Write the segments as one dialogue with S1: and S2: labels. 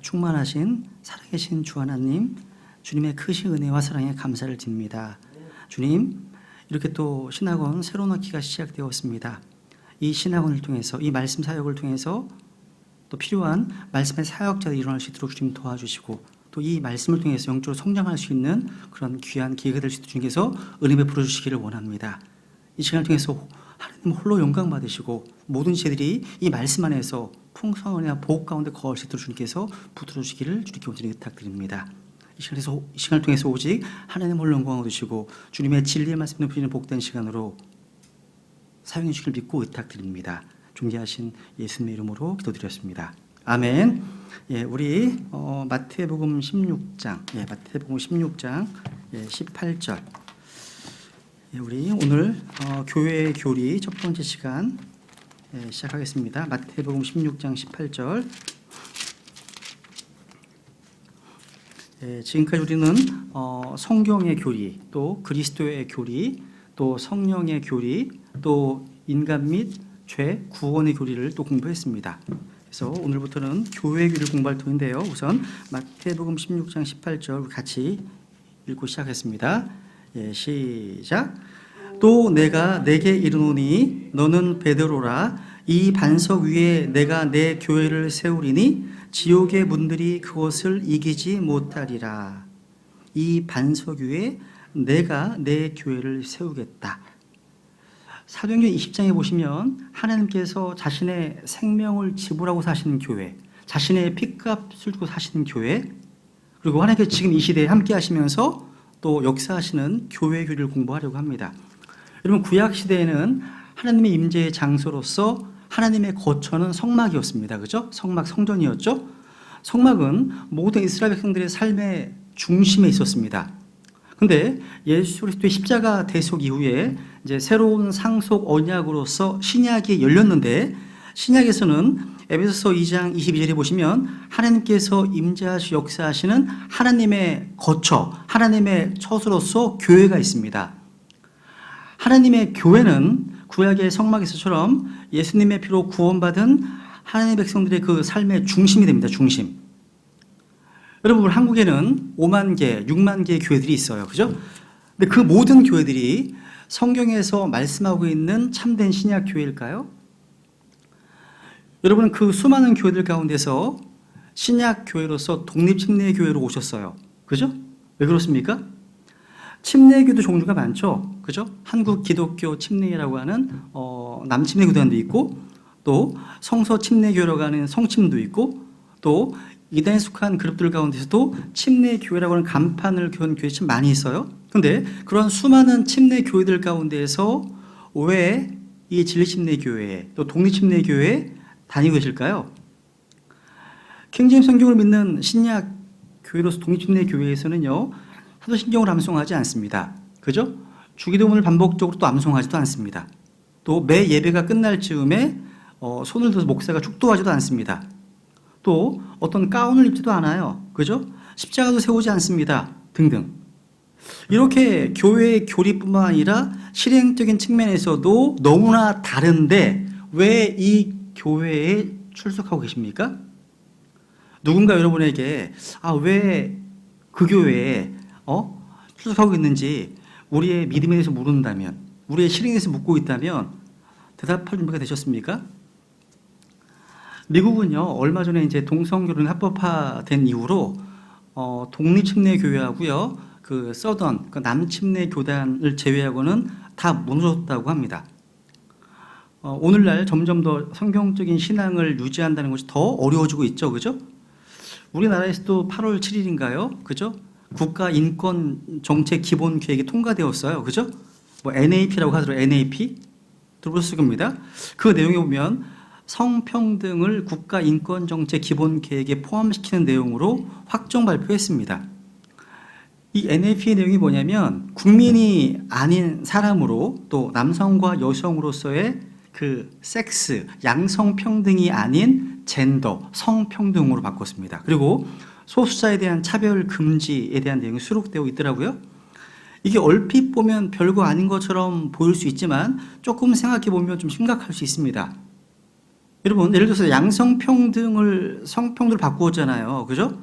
S1: 충만하신 살아계신 주 하나님, 주님의 크신 은혜와 사랑에 감사를 드립니다. 주님, 이렇게 또 신학원 새로운 학기가 시작되었습니다. 이 신학원을 통해서, 이 말씀 사역을 통해서 또 필요한 말씀의 사역자들이 일어날 수 있도록 주님 도와주시고, 또 이 말씀을 통해서 영적으로 성장할 수 있는 그런 귀한 기회가 될 수 있도록 주님께서 은혜 베풀어 주시기를 원합니다. 이 시간을 통해서 하나님 홀로 영광 받으시고 모든 지혜들이 이 말씀 안에서 풍성한 복음 가운데 거할 수 있도록 주님께서 붙들어 주시기를 주님께 온전히 부탁드립니다. 이 시간을 통해서 오직 하나님 홀로 영광을 얻으시고 주님의 진리의 말씀을 부리는 복된 시간으로 사용해 주시길 믿고 부탁드립니다. 존귀하신 예수님의 이름으로 기도드렸습니다. 아멘. 예, 우리 마태복음 16장, 마태복음 16장 18절. 우리 오늘 교회의 교리 첫 번째 시간 시작하겠습니다. 마태복음 16장 18절. 지금까지 우리는 성경의 교리, 또 그리스도의 교리, 또 성령의 교리, 또 인간 및 죄 구원의 교리를 또 공부했습니다. 그래서 오늘부터는 교회의 교리를 공부할 터인데요. 우선 마태복음 16장 18절 같이 읽고 시작했습니다. 시작. 또 내가 내게 이르노니 너는 베드로라. 이 반석 위에 내가 내 교회를 세우리니 지옥의 문들이 그것을 이기지 못하리라. 이 반석 위에 내가 내 교회를 세우겠다. 사도행전 20장에 보시면 하나님께서 자신의 생명을 지불하고 사시는 교회, 자신의 핏값을 주고 사시는 교회, 그리고 하나님께서 지금 이 시대에 함께 하시면서 또 역사하시는 교회의 교리를 공부하려고 합니다. 여러분, 구약 시대에는 하나님의 임재의 장소로서 하나님의 거처는 성막이었습니다. 그죠? 성막, 성전이었죠? 성막은 모든 이스라엘 백성들의 삶의 중심에 있었습니다. 근데 예수 그리스도의 십자가 대속 이후에 이제 새로운 상속 언약으로서 신약이 열렸는데, 신약에서는 에베소서 2장 22절에 보시면 하나님께서 임재하시고 역사하시는 하나님의 거처, 하나님의 처소로서 교회가 있습니다. 하나님의 교회는 구약의 성막에서처럼 예수님의 피로 구원받은 하나님의 백성들의 그 삶의 중심이 됩니다. 중심. 여러분, 한국에는 5만 개, 6만 개의 교회들이 있어요. 그죠? 근데 그 모든 교회들이 성경에서 말씀하고 있는 참된 신약 교회일까요? 여러분은 그 수많은 교회들 가운데서 신약 교회로서 독립 침례 교회로 오셨어요. 그죠? 왜 그렇습니까? 침례교도 종류가 많죠. 그죠? 한국 기독교 침례라고 하는 남침례교단도 있고, 또 성서 침례교라고 하는 성침도 있고, 또 이단에 속한 그룹들 가운데서도 침례교회라고 하는 간판을 건 교회 참 많이 있어요. 그런데 그런 수많은 침례교회들 가운데서 왜 이 진리침례교회, 또 독립침례교회에 다니고 계실까요? 킹제임스 성경을 믿는 신약 교회로서 독립침례교회에서는요, 사도신경을 암송하지 않습니다. 그죠? 주기도문을 반복적으로 또 암송하지도 않습니다. 또 매 예배가 끝날 즈음에 손을 들어서 목사가 축도하지도 않습니다. 또 어떤 가운을 입지도 않아요. 그죠? 십자가도 세우지 않습니다. 등등. 이렇게 교회의 교리뿐만 아니라 실행적인 측면에서도 너무나 다른데 왜 이 교회에 출석하고 계십니까? 누군가 여러분에게 왜 그 교회에 출석하고 있는지 우리의 믿음에 대해서 물은다면, 우리의 실행에 대해서 묻고 있다면 대답할 준비가 되셨습니까? 미국은요, 얼마 전에 이제 동성결혼이 합법화된 이후로 독립침례교회하고요, 그 서던, 그 남침례교단을 제외하고는 다 무너졌다고 합니다. 오늘날 점점 더 성경적인 신앙을 유지한다는 것이 더 어려워지고 있죠, 그죠? 우리나라에서도 8월 7일인가요, 그죠? 국가인권정책기본계획이 통과되었어요, 그죠? 뭐 NAP라고 하더라고요, NAP 들어보셨을 겁니다. 그 내용에 보면 성평등을 국가인권정책기본계획에 포함시키는 내용으로 확정 발표했습니다. 이 NAP의 내용이 뭐냐면 국민이 아닌 사람으로, 또 남성과 여성으로서의 그 섹스, 양성평등이 아닌 젠더, 성평등으로 바꿨습니다. 그리고 소수자에 대한 차별 금지에 대한 내용이 수록되어 있더라고요. 이게 얼핏 보면 별거 아닌 것처럼 보일 수 있지만 조금 생각해 보면 좀 심각할 수 있습니다. 여러분, 예를 들어서 양성평등을 성평등을 바꾸었잖아요. 그죠?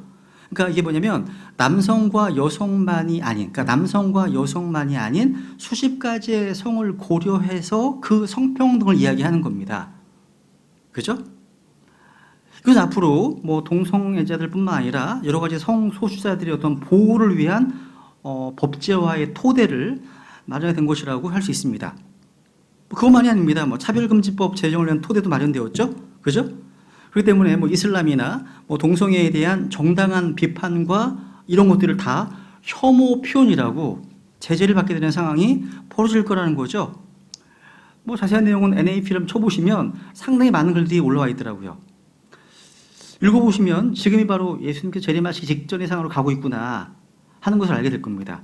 S1: 그러니까 이게 뭐냐면 남성과 여성만이 아닌, 그러니까 남성과 여성만이 아닌 수십 가지의 성을 고려해서 그 성평등을 이야기하는 겁니다. 그죠? 그래서 앞으로 뭐 동성애자들뿐만 아니라 여러 가지 성소수자들의 어떤 보호를 위한 법제화의 토대를 마련이 된 것이라고 할 수 있습니다. 그것만이 아닙니다. 뭐 차별금지법 제정을 위한 토대도 마련되었죠. 그죠? 그렇기 때문에 뭐 이슬람이나 뭐 동성애에 대한 정당한 비판과 이런 것들을 다 혐오 표현이라고 제재를 받게 되는 상황이 벌어질 거라는 거죠. 뭐 자세한 내용은 NA 필름 쳐보시면 상당히 많은 글들이 올라와 있더라고요. 읽어보시면 지금이 바로 예수님께서 재림하시기 직전의 상황으로 가고 있구나 하는 것을 알게 될 겁니다.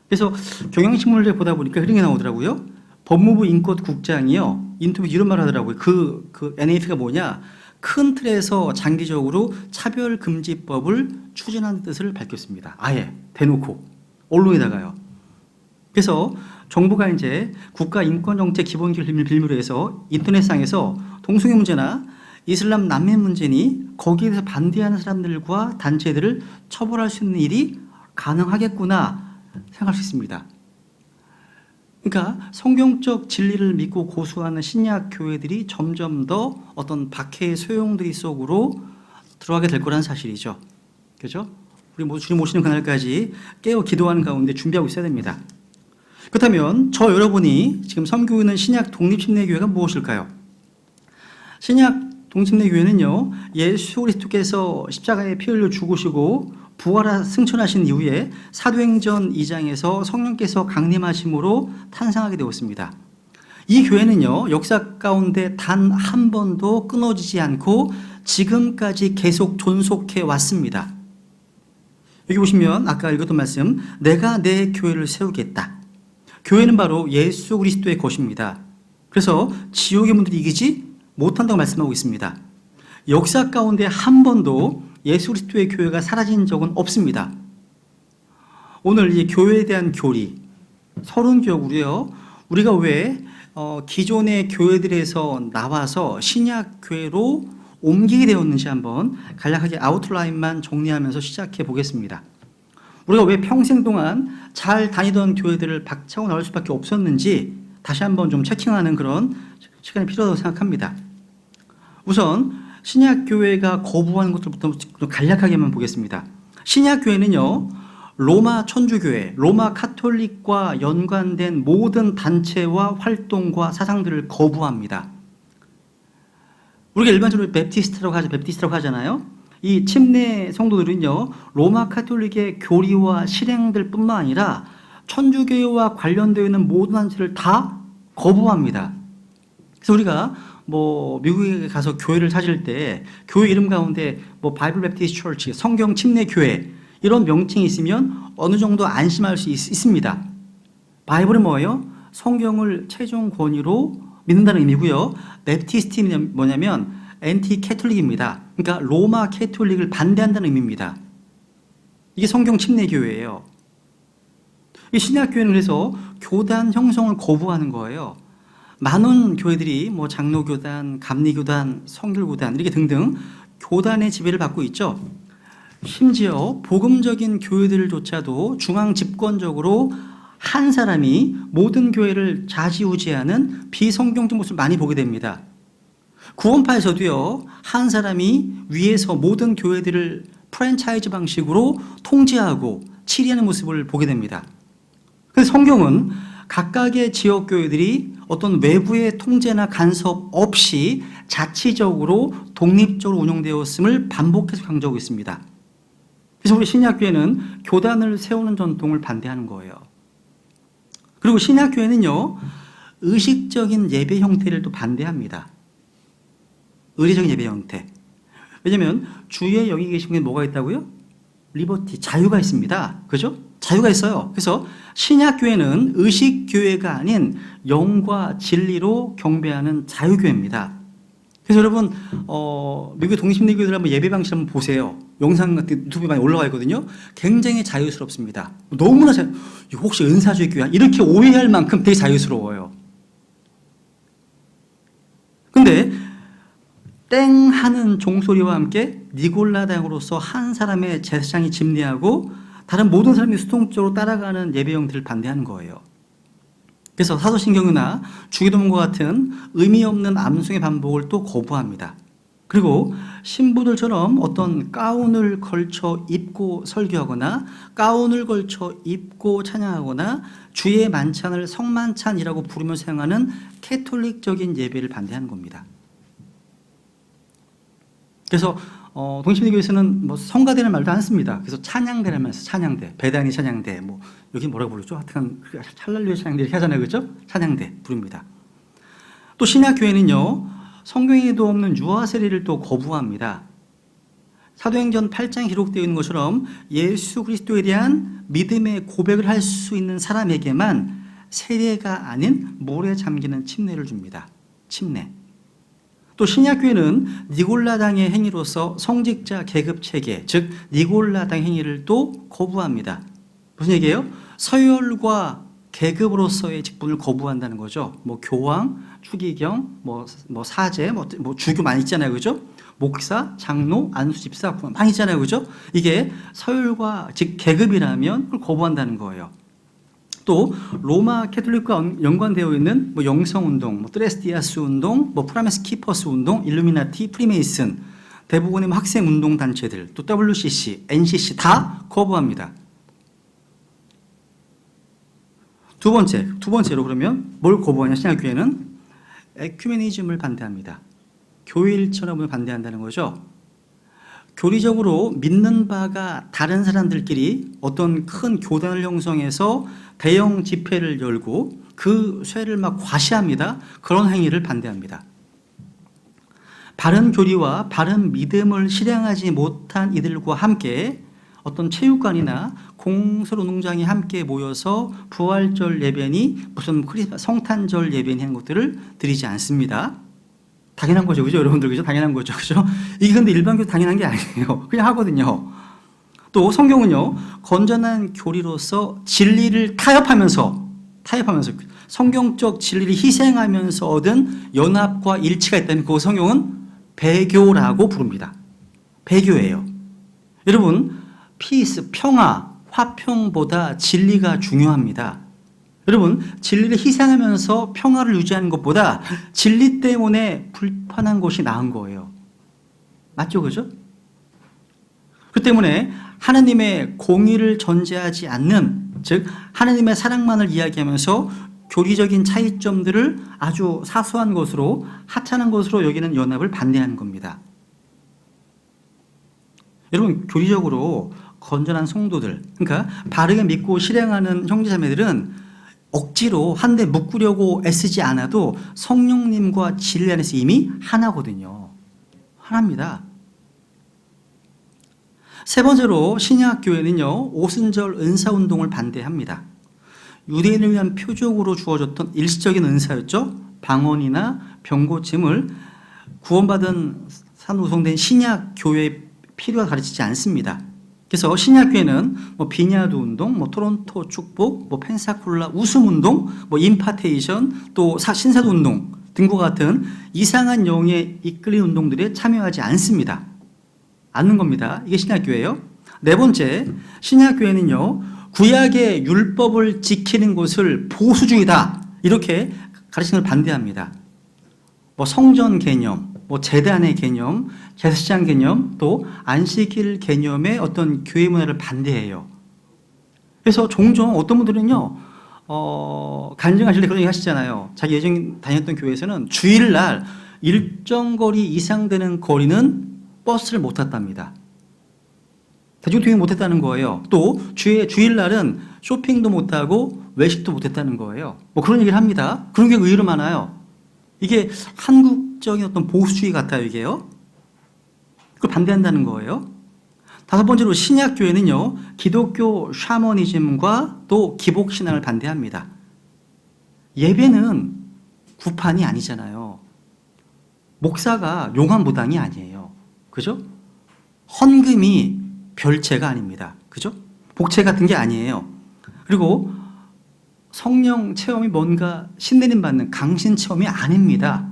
S1: 그래서 경향신문을 보다 보니까 이런 게 나오더라고요. 법무부 인권국장이요, 인터뷰 이런 말 하더라고요. 그 NAF가 뭐냐? 큰 틀에서 장기적으로 차별금지법을 추진하는 뜻을 밝혔습니다. 아예 대놓고 언론에다가요. 그래서 정부가 이제 국가인권정책 기본기준을 빌미로 해서 인터넷상에서 동성애 문제나 이슬람 난민 문제니 거기에 대해서 반대하는 사람들과 단체들을 처벌할 수 있는 일이 가능하겠구나 생각할 수 있습니다. 그러니까 성경적 진리를 믿고 고수하는 신약 교회들이 점점 더 어떤 박해의 소용돌이 속으로 들어가게 될 거라는 사실이죠. 그죠? 우리 모두 주님 오시는 그날까지 깨어 기도하는 가운데 준비하고 있어야 됩니다. 그렇다면 저 여러분이 지금 섬기고 있는 신약 독립침례교회가 무엇일까요? 신약 독립침례교회는요, 예수 그리스도께서 십자가에 피 흘려 죽으시고 부활하 승천하신 이후에 사도행전 2장에서 성령께서 강림하심으로 탄생하게 되었습니다. 이 교회는요, 역사 가운데 단 한 번도 끊어지지 않고 지금까지 계속 존속해 왔습니다. 여기 보시면 아까 읽었던 말씀, 내가 내 교회를 세우겠다. 교회는 바로 예수 그리스도의 것입니다. 그래서 지옥의 문들이 이기지 못한다고 말씀하고 있습니다. 역사 가운데 한 번도 예수 그리스도의 교회가 사라진 적은 없습니다. 오늘 이 교회에 대한 교리, 서론교구로요, 우리가 왜 기존의 교회들에서 나와서 신약 교회로 옮기게 되었는지 한번 간략하게 아웃라인만 정리하면서 시작해 보겠습니다. 우리가 왜 평생 동안 잘 다니던 교회들을 박차고 나올 수밖에 없었는지 다시 한번 좀 체킹하는 그런 시간이 필요하다고 생각합니다. 우선 신약교회가 거부하는 것들부터 좀 간략하게만 보겠습니다. 신약교회는요, 로마 천주교회, 로마 카톨릭과 연관된 모든 단체와 활동과 사상들을 거부합니다. 우리가 일반적으로 베프티스트라고 하잖아요. 이 침례 성도들은요, 로마 카톨릭의 교리와 실행들 뿐만 아니라 천주교회와 관련되어 있는 모든 단체를 다 거부합니다. 그래서 우리가 뭐 미국에 가서 교회를 찾을 때 교회 이름 가운데 뭐 바이블 베프티스트 처치, 성경 침례 교회 이런 명칭이 있으면 어느 정도 안심할 수 있습니다. 바이블은 뭐예요? 성경을 최종 권위로 믿는다는 의미고요. 베프티스트는 뭐냐면 엔티 캐톨릭입니다. 그러니까 로마 캐톨릭을 반대한다는 의미입니다. 이게 성경 침례 교회예요. 이 신약교회는 그래서 교단 형성을 거부하는 거예요. 많은 교회들이 뭐 장로교단, 감리교단, 성결교단 이렇게 등등 교단의 지배를 받고 있죠. 심지어 복음적인 교회들조차도 중앙 집권적으로 한 사람이 모든 교회를 좌지우지하는 비성경적 모습을 많이 보게 됩니다. 구원파에서도요, 한 사람이 위에서 모든 교회들을 프랜차이즈 방식으로 통제하고 치리하는 모습을 보게 됩니다. 그래서 성경은 각각의 지역교회들이 어떤 외부의 통제나 간섭 없이 자치적으로 독립적으로 운영되었음을 반복해서 강조하고 있습니다. 그래서 우리 신약교회는 교단을 세우는 전통을 반대하는 거예요. 그리고 신약교회는요, 의식적인 예배 형태를 또 반대합니다. 의례적인 예배 형태. 왜냐하면 주에 여기 계신 분이 뭐가 있다고요? 리버티, 자유가 있습니다. 그죠? 자유가 있어요. 그래서 신약교회는 의식교회가 아닌 영과 진리로 경배하는 자유교회입니다. 그래서 여러분 미국의 독립심리교회들 한번 예배 방식 한번 보세요. 영상 같은 유튜브에 많이 올라와 있거든요. 굉장히 자유스럽습니다. 너무나 혹시 은사주의 교회 이렇게 오해할 만큼 되게 자유스러워요. 근데 땡 하는 종소리와 함께 니골라당으로서 한 사람의 제사장이 집례하고 다른 모든 사람이 수동적으로 따라가는 예배 형태를 반대하는 거예요. 그래서 사도신경이나 주기도문과 같은 의미 없는 암송의 반복을 또 거부합니다. 그리고 신부들처럼 어떤 가운을 걸쳐 입고 설교하거나 가운을 걸쳐 입고 찬양하거나 주의 만찬을 성만찬이라고 부르면서 행하는 캐톨릭적인 예배를 반대하는 겁니다. 그래서 동시대교에서는 뭐 성가대라는 말도 안 씁니다. 그래서 찬양대라는 말을 써요. 찬양대, 배단위 찬양대, 뭐 여기 뭐라고 부르죠? 하여튼 찰랄루야 찬양대 이렇게 하잖아요, 그렇죠? 찬양대 부릅니다. 또 신약교회는요, 성경에도 없는 유아 세례를 또 거부합니다. 사도행전 8장에 기록되어 있는 것처럼 예수 그리스도에 대한 믿음의 고백을 할 수 있는 사람에게만 세례가 아닌 물에 잠기는 침례를 줍니다. 침례. 또 신약교회는 니골라당의 행위로서 성직자 계급 체계, 즉 니골라당 행위를 또 거부합니다. 무슨 얘기예요? 서열과 계급으로서의 직분을 거부한다는 거죠. 뭐 교황, 추기경, 뭐 사제, 뭐 주교 많이 있잖아요, 그죠? 목사, 장로, 안수집사 많이 있잖아요, 그죠? 이게 서열과 즉 계급이라면 그걸 거부한다는 거예요. 또 로마 캐톨릭과 연관되어 있는 뭐 영성운동, 뭐 트레스티아스 운동, 뭐 프라메스 키퍼스 운동, 일루미나티, 프리메이슨, 대부분의 학생운동 단체들, 또 WCC, NCC 다 거부합니다. 두 번째로 그러면 뭘 거부하냐? 신약교회는 에큐메니즘을 반대합니다. 교회일천함을 반대한다는 거죠. 교리적으로 믿는 바가 다른 사람들끼리 어떤 큰 교단을 형성해서 대형 집회를 열고 그 쇠를 막 과시합니다. 그런 행위를 반대합니다. 바른 교리와 바른 믿음을 실행하지 못한 이들과 함께 어떤 체육관이나 공설운동장에 함께 모여서 부활절 예배니 무슨 성탄절 예배니 하는 것들을 드리지 않습니다. 당연한 거죠, 그죠? 여러분들, 그죠? 당연한 거죠, 그죠? 이게 근데 일반교회 당연한 게 아니에요. 그냥 하거든요. 또 성경은요, 건전한 교리로서 진리를 타협하면서 성경적 진리를 희생하면서 얻은 연합과 일치가 있다면 그 성경은 배교라고 부릅니다. 배교예요. 여러분, 피스, 평화, 화평보다 진리가 중요합니다. 여러분, 진리를 희생하면서 평화를 유지하는 것보다 진리 때문에 불편한 것이 나은 거예요. 맞죠, 그죠? 그 때문에 하나님의 공의를 전제하지 않는, 즉 하나님의 사랑만을 이야기하면서 교리적인 차이점들을 아주 사소한 것으로, 하찮은 것으로 여기는 연합을 반대하는 겁니다. 여러분, 교리적으로 건전한 성도들, 그러니까 바르게 믿고 실행하는 형제자매들은 억지로 한데 묶으려고 애쓰지 않아도 성령님과 진리 안에서 이미 하나거든요. 하나입니다. 세 번째로 신약교회는요, 오순절 은사운동을 반대합니다. 유대인을 위한 표적으로 주어졌던 일시적인 은사였죠. 방언이나 병고침을 구원받은 산후송된 신약교회의 필요가 가르치지 않습니다. 그래서 신약교회는 뭐 비냐드 운동, 뭐 토론토 축복, 뭐 펜사콜라 웃음 운동, 뭐 임파테이션, 또 신사도 운동 등과 같은 이상한 영에 이끌린 운동들에 참여하지 않습니다. 않는 겁니다. 이게 신약교회예요. 네 번째, 신약교회는요, 구약의 율법을 지키는 것을 보수주의다 이렇게 가르치는 걸 반대합니다. 뭐 성전 개념, 뭐 제단의 개념, 제사장 개념, 또 안식일 개념의 어떤 교회 문화를 반대해요. 그래서 종종 어떤 분들은요, 간증하실 때 그런 얘기 하시잖아요. 자기 예전 다녔던 교회에서는 주일날 일정 거리 이상 되는 거리는 버스를 못 탔답니다. 대중교통 못 했다는 거예요. 또 주일날은 쇼핑도 못 하고 외식도 못 했다는 거예요. 뭐 그런 얘기를 합니다. 그런 게 의외로 많아요. 이게 한국적인 어떤 보수주의 같아요, 이게요. 그걸 반대한다는 거예요. 다섯 번째로 신약교회는요, 기독교 샤머니즘과 또 기복신앙을 반대합니다. 예배는 구판이 아니잖아요. 목사가 용환무당이 아니에요. 그죠? 헌금이 별채가 아닙니다. 그죠? 복채 같은 게 아니에요. 그리고 성령 체험이 뭔가 신내림 받는 강신 체험이 아닙니다.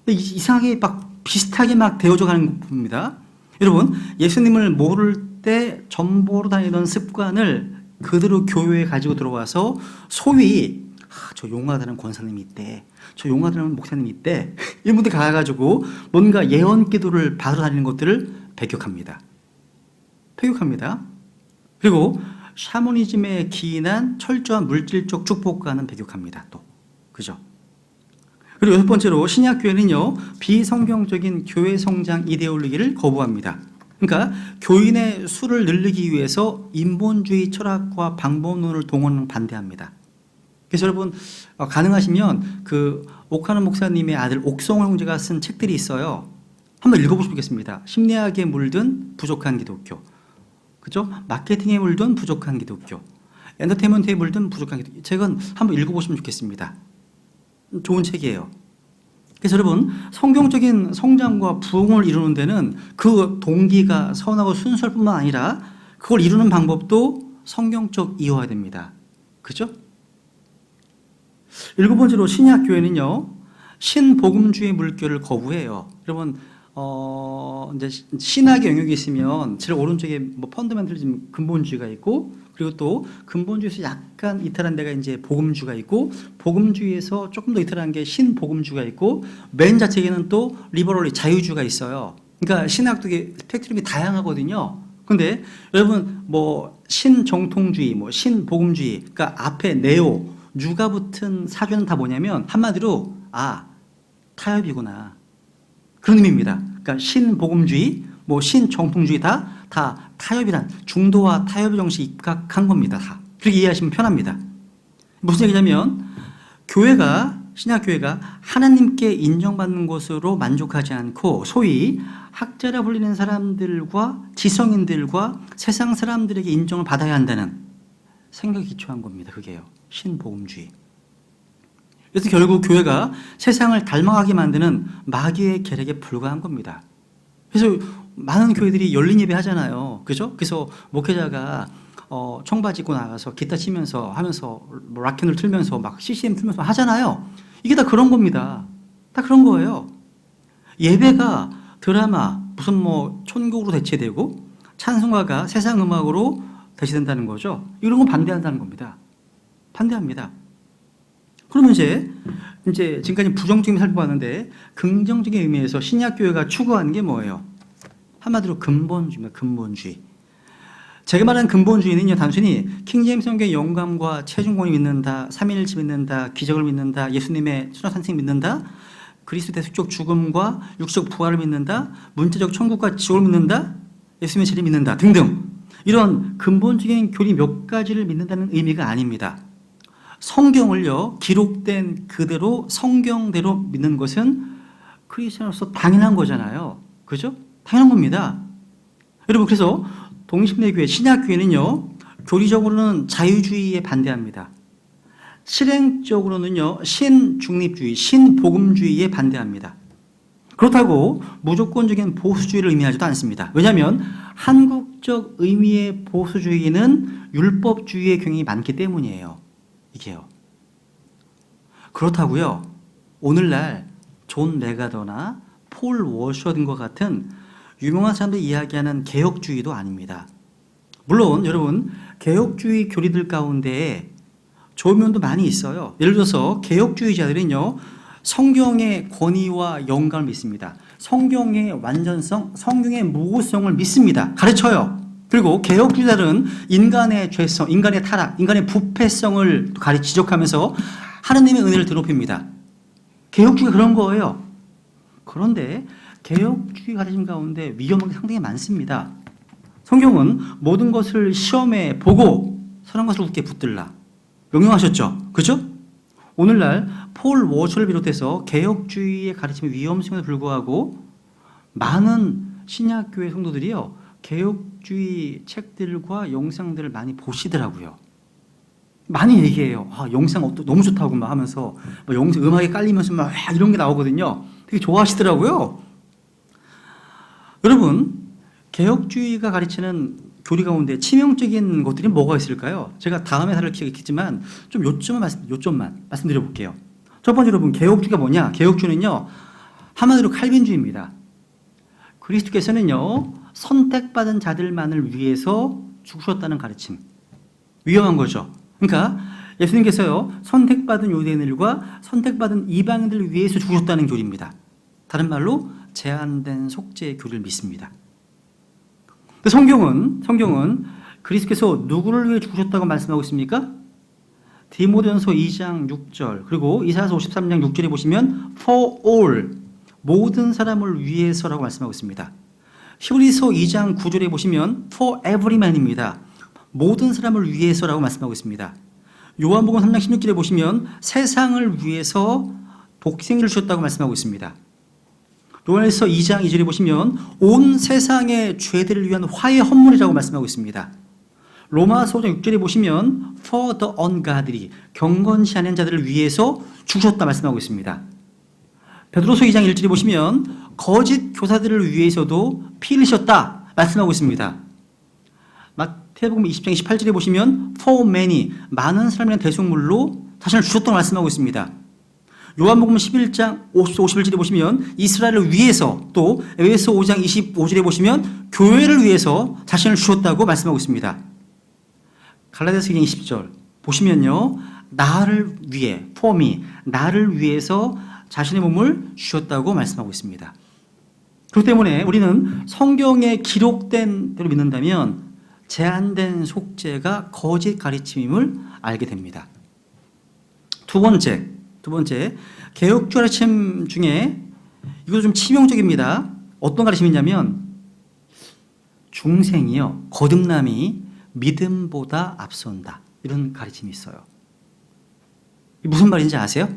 S1: 이상하게 막 비슷하게 막 되어져 가는 겁니다. 여러분, 예수님을 모를 때 전보로 다니던 습관을 그대로 교회에 가지고 들어와서 소위 저 용화다는 권사님이 있대, 저 용화다는 목사님이 있대, 이런 분들 가가지고 뭔가 예언 기도를 받으러 다니는 것들을 배격합니다. 그리고 샤머니즘에 기인한 철저한 물질적 축복과는 배격합니다. 또 그죠? 그리고 여섯 번째로 신약교회는요, 비성경적인 교회 성장 이데올로기를 거부합니다. 그러니까 교인의 수를 늘리기 위해서 인본주의 철학과 방법론을 동원하는 반대합니다. 그래서 여러분 가능하시면 그 옥하는 목사님의 아들 옥성호 형제가 쓴 책들이 있어요. 한번 읽어보시겠습니다. 심리학에 물든 부족한 기독교, 그죠? 마케팅에 물든 부족한 기독교, 엔터테인먼트에 물든 부족한 기독교. 책은 한번 읽어보시면 좋겠습니다. 좋은 책이에요. 그래서 여러분, 성경적인 성장과 부흥을 이루는 데는 그 동기가 선하고 순수할 뿐만 아니라 그걸 이루는 방법도 성경적 이어야 됩니다. 그죠? 일곱 번째로 신약교회는요, 신복음주의 물결을 거부해요. 여러분, 이제 신학의 영역이 있으면 제일 오른쪽에 뭐 펀더멘털리즘, 근본주의가 있고, 그리고 또 근본주의에서 약간 이탈한 데가 이제 복음주의가 있고, 복음주의에서 조금 더 이탈한 게 신복음주의가 있고, 맨 좌측에는 또 리버럴리 자유주의가 있어요. 그러니까 신학도 스펙트럼이 다양하거든요. 근데 여러분 뭐 신정통주의, 뭐 신복음주의, 그러니까 앞에 네오, 유가 붙은 사조는 다 뭐냐면 한마디로 타협이구나, 그런 의미입니다. 그러니까 신복음주의, 뭐 신정통주의 다 타협이란 중도와 타협의 정신이 입각한 겁니다. 다 그렇게 이해하시면 편합니다. 무슨 얘기냐면 신약교회가 하나님께 인정받는 것으로 만족하지 않고 소위 학자라 불리는 사람들과 지성인들과 세상 사람들에게 인정을 받아야 한다는 생각에 기초한 겁니다. 그게요, 신복음주의. 그래서 결국 교회가 세상을 닮아가게 만드는 마귀의 계략에 불과한 겁니다. 그래서 많은 교회들이 열린 예배 하잖아요. 그죠? 그래서 목회자가 청바지 입고 나가서 기타 치면서 하면서 뭐 락앤을 틀면서 막 CCM 틀면서 하잖아요. 이게 다 그런 겁니다. 다 그런 거예요. 예배가 드라마, 무슨 뭐 촌곡으로 대체되고 찬송가가 세상 음악으로 대체된다는 거죠. 이런 건 반대한다는 겁니다. 반대합니다. 그러면 이제 지금까지 부정적인 살펴봤는데 긍정적인 의미에서 신약교회가 추구하는 게 뭐예요? 한마디로 근본주의입니다. 근본주의. 제가 말하는 근본주의는요, 단순히 킹제임스 성경의 영감과 체중권을 믿는다, 삼위일체 믿는다, 기적을 믿는다, 예수님의 천하산생 믿는다, 그리스도 대속적 죽음과 육적 부활을 믿는다, 문자적 천국과 지옥을 믿는다, 예수님의 진리 믿는다 등등, 이런 근본적인 교리 몇 가지를 믿는다는 의미가 아닙니다. 성경을요, 기록된 그대로 성경대로 믿는 것은 크리스천으로서 당연한 거잖아요. 그죠? 당연한 겁니다. 여러분, 그래서 동심내교회, 신약교회는요, 교리적으로는 자유주의에 반대합니다. 실행적으로는요, 신중립주의, 신복음주의에 반대합니다. 그렇다고 무조건적인 보수주의를 의미하지도 않습니다. 왜냐하면 한국적 의미의 보수주의는 율법주의의 경향이 많기 때문이에요. 이게요. 그렇다고요, 오늘날 존 메가더나 폴 워셔든과 같은 유명한 사람들이 이야기하는 개혁주의도 아닙니다. 물론 여러분, 개혁주의 교리들 가운데 좋은 면도 많이 있어요. 예를 들어서 개혁주의자들은요, 성경의 권위와 영감을 믿습니다. 성경의 완전성, 성경의 무고성을 믿습니다. 가르쳐요. 그리고 개혁주의자들은 인간의 죄성, 인간의 타락, 인간의 부패성을 지적하면서 하느님의 은혜를 드높입니다. 개혁주의가 그런 거예요. 그런데 개혁주의 가르침 가운데 위험한 게 상당히 많습니다. 성경은 모든 것을 시험해 보고 선한 것을 굳게 붙들라, 명령하셨죠. 그죠? 오늘날 폴 워셔를 비롯해서 개혁주의의 가르침의 위험성에도 불구하고 많은 신약교회 성도들이요, 개혁주의 책들과 영상들을 많이 보시더라고요. 많이 얘기해요. 영상 너무 좋다고 막 하면서 막 영상 음악에 깔리면서 막 이런 게 나오거든요. 되게 좋아하시더라고요. 여러분, 개혁주의가 가르치는 교리 가운데 치명적인 것들이 뭐가 있을까요? 제가 다음에 살펴보겠지만 좀 요점만 말씀드려 볼게요. 첫 번째, 여러분, 개혁주의가 뭐냐? 개혁주의는요, 한마디로 칼빈주의입니다. 그리스도께서는요, 선택받은 자들만을 위해서 죽으셨다는 가르침. 위험한 거죠. 그러니까 예수님께서요, 선택받은 유대인들과 선택받은 이방인들을 위해서 죽으셨다는 교리입니다. 다른 말로 제한된 속죄의 교리를 믿습니다. 성경은 그리스도께서 누구를 위해 죽으셨다고 말씀하고 있습니까? 디모데전서 2장 6절, 그리고 이사야서 53장 6절에 보시면 for all, 모든 사람을 위해서라고 말씀하고 있습니다. 히브리서 2장 9절에 보시면 for every man입니다. 모든 사람을 위해서라고 말씀하고 있습니다. 요한복음 3장 16절에 보시면 세상을 위해서 독생을 주셨다고 말씀하고 있습니다. 요한일서 2장 2절에 보시면 온 세상의 죄들을 위한 화해 헌물이라고 말씀하고 있습니다. 로마서 5장 6절에 보시면 for the ungodly, 경건치 않은 자들을 위해서 죽으셨다 말씀하고 있습니다. 베드로서 2장 1절에 보시면 거짓 교사들을 위해서도 피 흘리셨다 말씀하고 있습니다. 마태복음 20장 28절에 보시면 for many, 많은 사람이란 대속물로 자신을 주셨다고 말씀하고 있습니다. 요한복음 11장 51절에 보시면 이스라엘을 위해서, 또 에베소 5장 25절에 보시면 교회를 위해서 자신을 주셨다고 말씀하고 있습니다. 갈라디아서 2장 20절 보시면요, 나를 위해, for me, 나를 위해서 자신의 몸을 주셨다고 말씀하고 있습니다. 그렇기 때문에 우리는 성경에 기록된 대로 믿는다면 제한된 속죄가 거짓 가르침임을 알게 됩니다. 두 번째, 개혁주 가르침 중에 이것도 좀 치명적입니다. 어떤 가르침이냐면 중생이요, 거듭남이 믿음보다 앞선다, 이런 가르침이 있어요. 무슨 말인지 아세요?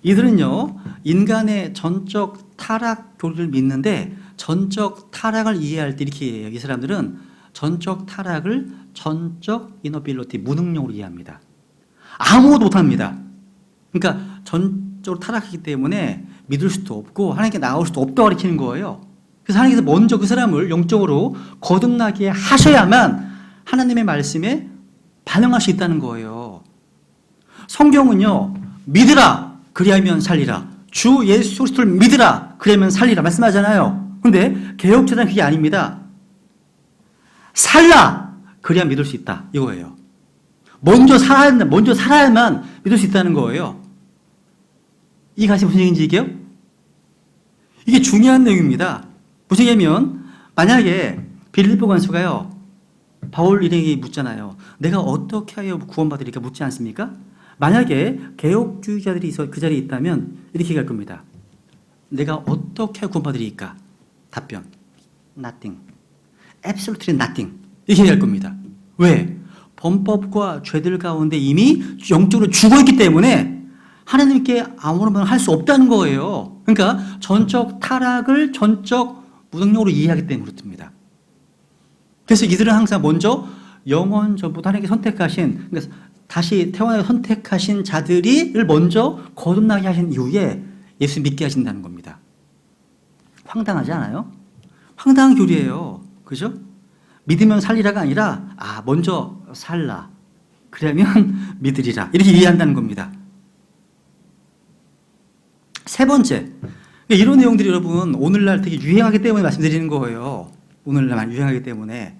S1: 이들은요, 인간의 전적 타락 교리를 믿는데 전적 타락을 이해할 때 이렇게 이해해요. 이 사람들은 전적 타락을 전적 이너빌리티, 무능력으로 이해합니다. 아무것도 못합니다. 그러니까 전적으로 타락하기 때문에 믿을 수도 없고 하나님께 나올 수도 없다고 가르치는 거예요. 그래서 하나님께서 먼저 그 사람을 영적으로 거듭나게 하셔야만 하나님의 말씀에 반응할 수 있다는 거예요. 성경은요, 믿으라 그리하면 살리라, 주 예수 그리스도를 믿으라 그리하면 살리라 말씀하잖아요. 그런데 개혁주는 그게 아닙니다. 살라 그래야 믿을 수 있다, 이거예요. 먼저 살아야만 믿을 수 있다는 거예요. 이 가르침이 무슨 얘기인지 이게요? 이게 중요한 내용입니다. 무슨 얘기냐면 만약에 빌립보 관수가요, 바울 일행이 묻잖아요. 내가 어떻게 하여 구원받으리까 묻지 않습니까? 만약에 개혁주의자들이 그 자리에 있다면 이렇게 얘기할 겁니다. 내가 어떻게 하여 구원받으리까? 답변, nothing. absolutely nothing. 이렇게 얘기할 겁니다. 왜? 범법과 죄들 가운데 이미 영적으로 죽어있기 때문에 하나님께 아무런 할 수 없다는 거예요. 그러니까 전적 타락을 전적 무능력으로 이해하기 때문에 그렇습니다. 그래서 이들은 항상 먼저 영원 전부터 하나님께 선택하신, 그러니까 다시 태어나게 선택하신 자들이를 먼저 거듭나게 하신 이후에 예수 믿게 하신다는 겁니다. 황당하지 않아요? 황당한 교리예요. 그죠? 믿으면 살리라가 아니라 먼저 살라 그러면 믿으리라, 이렇게 이해한다는 겁니다. 세 번째, 이런 내용들이 여러분 오늘날 되게 유행하기 때문에 말씀드리는 거예요. 오늘날 많이 유행하기 때문에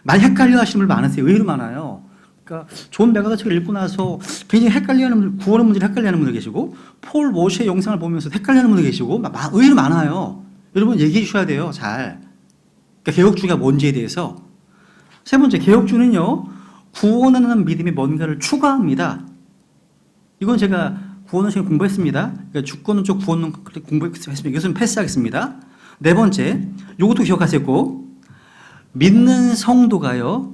S1: 많이 헷갈려 하시는 분 많으세요. 의외로 많아요. 그러니까 존 맥가더 책을 읽고 나서 굉장히 헷갈려하는 분들, 구원의 문제를 헷갈려하는 분들 계시고, 폴 워시의 영상을 보면서 헷갈려하는 분들 계시고, 의외로 많아요. 여러분 얘기해 주셔야 돼요, 잘. 그러니까 개혁주의가 뭔지에 대해서. 세 번째, 개혁주의는요, 구원하는 믿음이 뭔가를 추가합니다. 이건 제가 구원론 시간에 공부했습니다. 그러니까 주권론 쪽 구원론 공부했습니다. 이것은 패스하겠습니다. 네 번째, 이것도 기억하시고, 믿는 성도는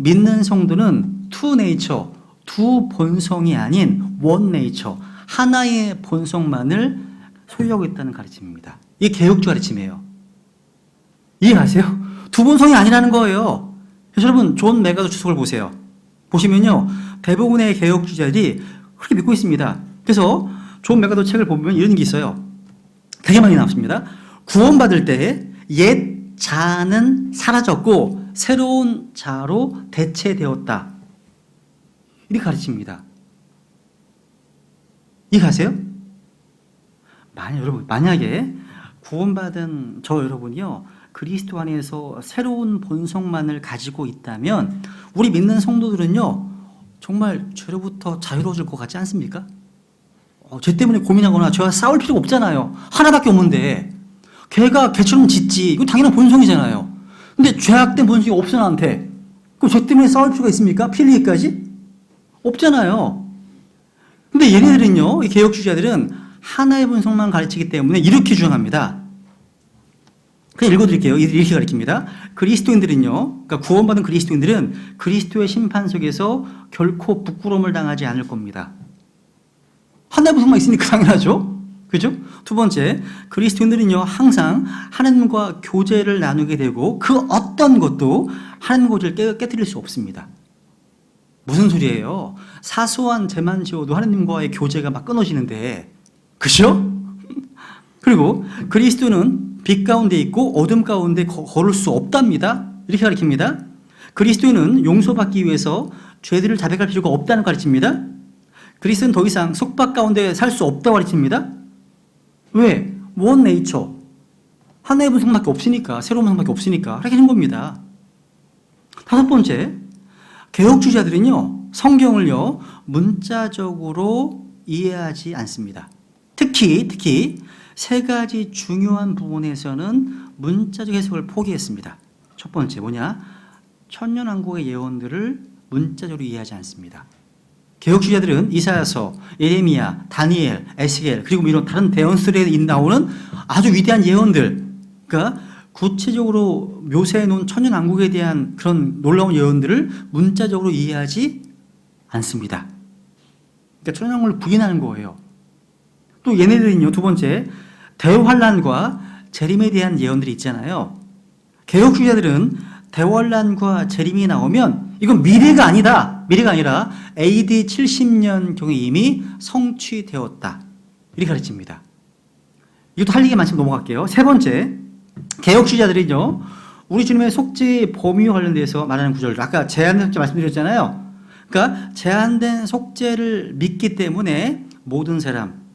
S1: two nature, 두 본성이 아닌 one nature, 하나의 본성만을 소유하고 있다는 가르침입니다. 이게 개혁주의 가르침이에요. 이해하세요? 두 본성이 아니라는 거예요. 그래서 여러분 존 맥가더 주석을 보세요. 보시면요, 대부분의 개혁주의자들이 그렇게 믿고 있습니다. 그래서 존 맥가더 책을 보면 이런 게 있어요. 되게 많이 나왔습니다. 구원받을 때 옛 자는 사라졌고 새로운 자로 대체되었다, 이렇게 가르칩니다. 이해하세요? 여러분 만약에 구원받은 저 여러분이요, 그리스도 안에서 새로운 본성만을 가지고 있다면 우리 믿는 성도들은요 정말 죄로부터 자유로워질 것 같지 않습니까? 죄 때문에 고민하거나 죄와 싸울 필요가 없잖아요. 하나밖에 없는데 걔가 걔처럼 짖지. 이거 당연한 본성이잖아요. 근데 죄악된 본성이 없어 나한테. 그럼 죄 때문에 싸울 필요가 있습니까? 피 흘리기까지? 없잖아요. 근데 얘네들은요, 이 개혁주의자들은 하나의 본성만 가르치기 때문에 이렇게 주장합니다. 그냥 읽어드릴게요. 이렇게 가르칩니다. 그리스도인들은요, 그러니까 구원받은 그리스도인들은 그리스도의 심판 속에서 결코 부끄러움을 당하지 않을 겁니다. 하나의 본성만 있으니까 당연하죠. 그죠? 두 번째, 그리스도인들은요, 항상 하나님과 교제를 나누게 되고 그 어떤 것도 하나님 교제를 깨뜨릴 수 없습니다. 무슨 소리예요? 사소한 죄만 지어도 하나님과의 교제가 막 끊어지는데, 그죠? 그리고 그리스도는 빛 가운데 있고 어둠 가운데 걸을 수 없답니다. 이렇게 가르칩니다. 그리스도인은 용서받기 위해서 죄들을 자백할 필요가 없다는 가르칩니다. 그리스도는 더 이상 속박 가운데 살 수 없다고 가르칩니다. 왜? 원 네이처. 하나의 본성밖에 없으니까, 새로운 본성밖에 없으니까 그렇게 하는 겁니다. 다섯 번째, 개혁주의자들은요, 성경을요, 문자적으로 이해하지 않습니다. 특히 세 가지 중요한 부분에서는 문자적 해석을 포기했습니다. 첫 번째 뭐냐? 천년왕국의 예언들을 문자적으로 이해하지 않습니다. 개혁주의자들은 이사야서, 예레미야, 다니엘, 에스겔 그리고 이런 다른 대언설에 나오는 아주 위대한 예언들, 그러니까 구체적으로 묘사해 놓은 천년왕국에 대한 그런 놀라운 예언들을 문자적으로 이해하지 않습니다. 그러니까 천년왕국을 부인하는 거예요. 또 얘네들은요, 두 번째, 대환란과 재림에 대한 예언들이 있잖아요. 개혁주의자들은 대환란과 재림이 나오면 이건 미래가 아니다. 미래가 아니라 AD 70년경에 이미 성취되었다. 이렇게 가르칩니다. 이것도 할 얘기 많지만 넘어갈게요. 세 번째, 개혁주의자들은요, 우리 주님의 속죄 범위와 관련돼서 말하는 구절들, 아까 제한된 속죄 말씀드렸잖아요. 그러니까 제한된 속죄를 믿기 때문에 모든 사람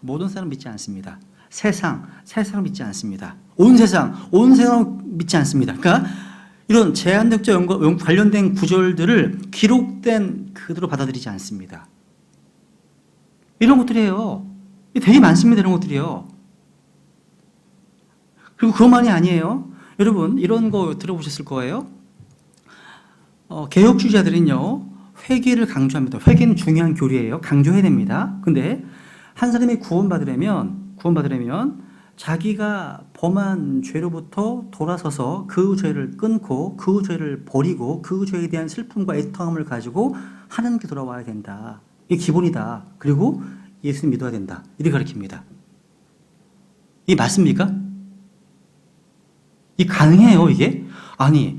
S1: 믿지 않습니다. 세상 믿지 않습니다. 온 세상 믿지 않습니다. 그러니까 이런 제한된 속죄와 관련된 구절들을 기록된 그대로 받아들이지 않습니다. 이런 것들이에요. 되게 많습니다. 이런 것들이요. 그리고 그것만이 아니에요. 여러분 이런 거 들어보셨을 거예요. 개혁주의자들은요, 회개를 강조합니다. 회개는 중요한 교리예요. 강조해야 됩니다. 근데 한 사람이 구원받으려면 자기가 범한 죄로부터 돌아서서 그 죄를 끊고 그 죄를 버리고 그 죄에 대한 슬픔과 애통함을 가지고 하나님께 돌아와야 된다. 이게 기본이다. 그리고 예수님 믿어야 된다. 이렇게 가르칩니다. 이게 맞습니까? 이게 가능해요, 이게? 아니,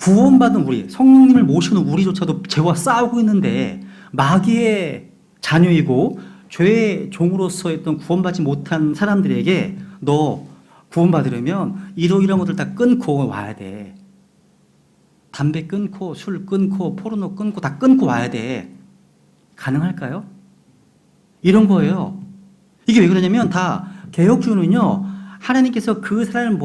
S1: 구원받은 우리, 성령님을 모시는 우리조차도 죄와 싸우고 있는데 마귀의 자녀이고 죄의 종으로서 했던 구원받지 못한 사람들에게 너 구원받으려면 이러이러한 것들 다 끊고 와야 돼. 담배 끊고 술 끊고 포르노 끊고 다 끊고 와야 돼. 가능할까요? 이런 거예요. 이게 왜 그러냐면 다 개혁주의는요, 하나님께서 그 사람을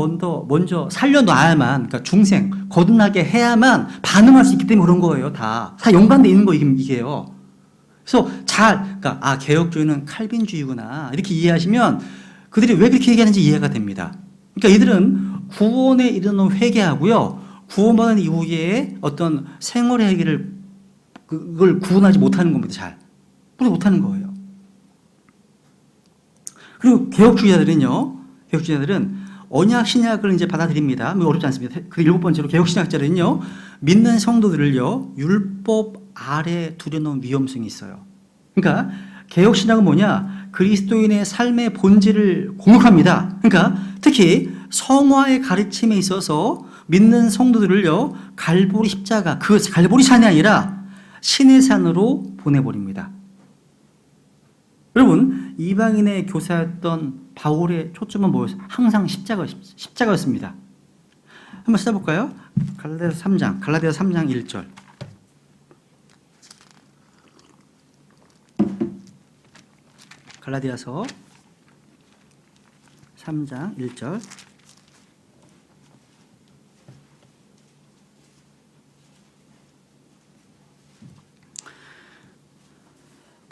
S1: 먼저 살려놔야만, 그러니까 중생, 거듭나게 해야만 반응할 수 있기 때문에 그런 거예요. 다 연관되어 있는 거 이게요. 그래서 그러니까 개혁주의는 칼빈주의구나 이렇게 이해하시면 그들이 왜 그렇게 얘기하는지 이해가 됩니다. 그러니까 이들은 구원에 이르는 회개하고요, 구원받은 이후에 어떤 생활의 해결을 그걸 구분하지 못하는 겁니다. 잘 못하는 거예요. 그리고 개혁주의자들은 언약 신약을 이제 받아들입니다. 어렵지 않습니다. 그 일곱 번째로 개혁신약자들은요, 믿는 성도들을요, 율법 아래 두려놓은 위험성이 있어요. 그러니까 개혁신약은 뭐냐? 그리스도인의 삶의 본질을 공격합니다. 그러니까 특히 성화의 가르침에 있어서 믿는 성도들을요, 갈보리 십자가, 그 갈보리 산이 아니라 신의 산으로 보내버립니다. 여러분, 이방인의 교사였던 바울의 초점은 뭐였어요? 항상 십자가였습니다. 한번 찾아볼까요? 갈라디아서 3장 1절. 갈라디아서 3장 1절.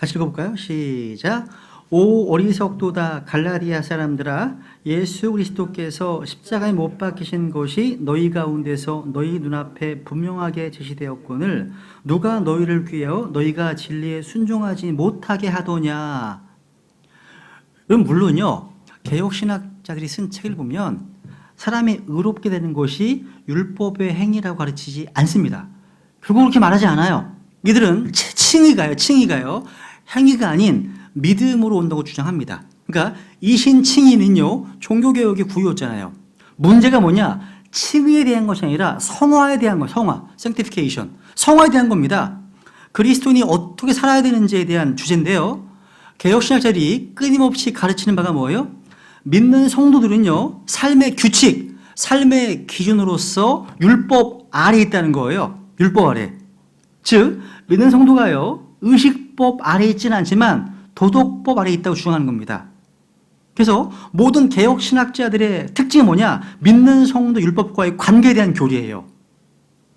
S1: 같이 읽어볼까요? 시작. 오 어리석도다 갈라디아 사람들아, 예수 그리스도께서 십자가에 못 박히신 것이 너희 가운데서 너희 눈앞에 분명하게 제시되었거늘 누가 너희를 꾀어 너희가 진리에 순종하지 못하게 하더냐. 그럼 물론요, 개혁신학자들이 쓴 책을 보면 사람이 의롭게 되는 것이 율법의 행위라고 가르치지 않습니다. 결국 그렇게 말하지 않아요. 이들은 칭의가요. 행위가 아닌 믿음으로 온다고 주장합니다. 그러니까 이신칭의는요, 종교개혁의 구호였잖아요. 문제가 뭐냐? 칭의에 대한 것이 아니라 성화에 대한 거, sanctification. 성화에 대한 겁니다. 그리스도인이 어떻게 살아야 되는지에 대한 주제인데요. 개혁신학자들이 끊임없이 가르치는 바가 뭐예요? 믿는 성도들은요, 삶의 규칙, 삶의 기준으로서 율법 아래에 있다는 거예요. 율법 아래. 즉, 믿는 성도가요, 의식법 아래에 있지는 않지만 도덕법 아래에 있다고 주장하는 겁니다. 그래서 모든 개혁신학자들의 특징이 뭐냐? 믿는 성도 율법과의 관계에 대한 교리예요.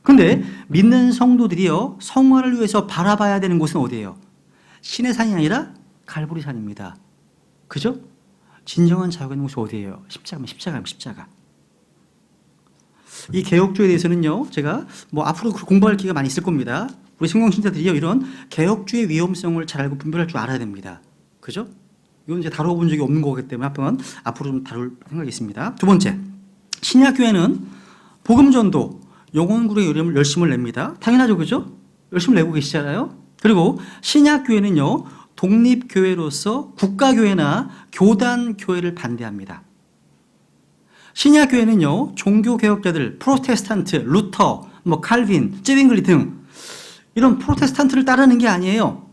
S1: 그런데 믿는 성도들이요, 성화를 위해서 바라봐야 되는 곳은 어디예요? 신의 산이 아니라 갈보리산입니다. 그죠? 진정한 자유가 있는 곳이 어디예요? 십자가. 이 개혁주의에 대해서는요, 제가 앞으로 공부할 기회가 많이 있을 겁니다. 우리 성경신자들이요, 이런 개혁주의 위험성을 잘 알고 분별할 줄 알아야 됩니다. 그죠? 이건 이제 다뤄본 적이 없는 거기 때문에 한번 앞으로 좀 다룰 생각이 있습니다. 두 번째, 신약교회는 복음전도, 영혼구의 열심을 냅니다. 당연하죠, 그죠? 열심을 내고 계시잖아요. 그리고 신약교회는요, 독립교회로서 국가교회나 교단교회를 반대합니다. 신약교회는요, 종교개혁자들, 프로테스탄트, 루터, 칼빈, 쯔윙글리 등 이런 프로테스탄트를 따르는 게 아니에요.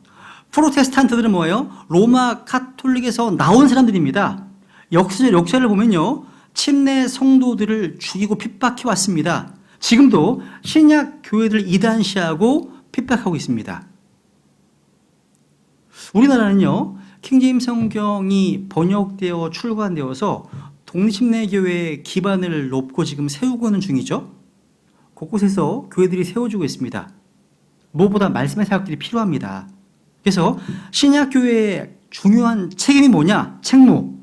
S1: 프로테스탄트들은 뭐예요? 로마 카톨릭에서 나온 사람들입니다. 역사를 보면요, 침례 성도들을 죽이고 핍박해 왔습니다. 지금도 신약 교회들을 이단시하고 핍박하고 있습니다. 우리나라는요, 킹제임스 성경이 번역되어 출간되어서 독립침례교회의 기반을 높고 지금 세우고 있는 중이죠. 곳곳에서 교회들이 세워지고 있습니다. 무엇보다 말씀의 사역들이 필요합니다. 그래서 신약교회의 중요한 책임이 뭐냐? 책무.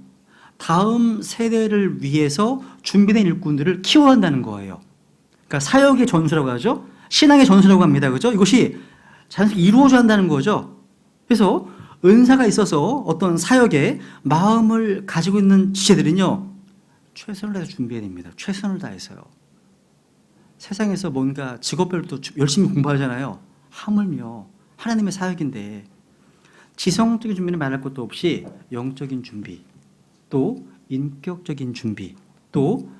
S1: 다음 세대를 위해서 준비된 일꾼들을 키워야 한다는 거예요. 그러니까 사역의 전수라고 하죠. 신앙의 전수라고 합니다. 그죠? 이것이 자연스럽게 이루어져야 한다는 거죠. 그래서 은사가 있어서 어떤 사역에 마음을 가지고 있는 지체들은요, 최선을 다해서 준비해야 됩니다. 최선을 다해서요. 세상에서 뭔가 직업별도 열심히 공부하잖아요. 하물며 하나님의 사역인데 지성적인 준비는 말할 것도 없이 영적인 준비, 또 인격적인 준비, 또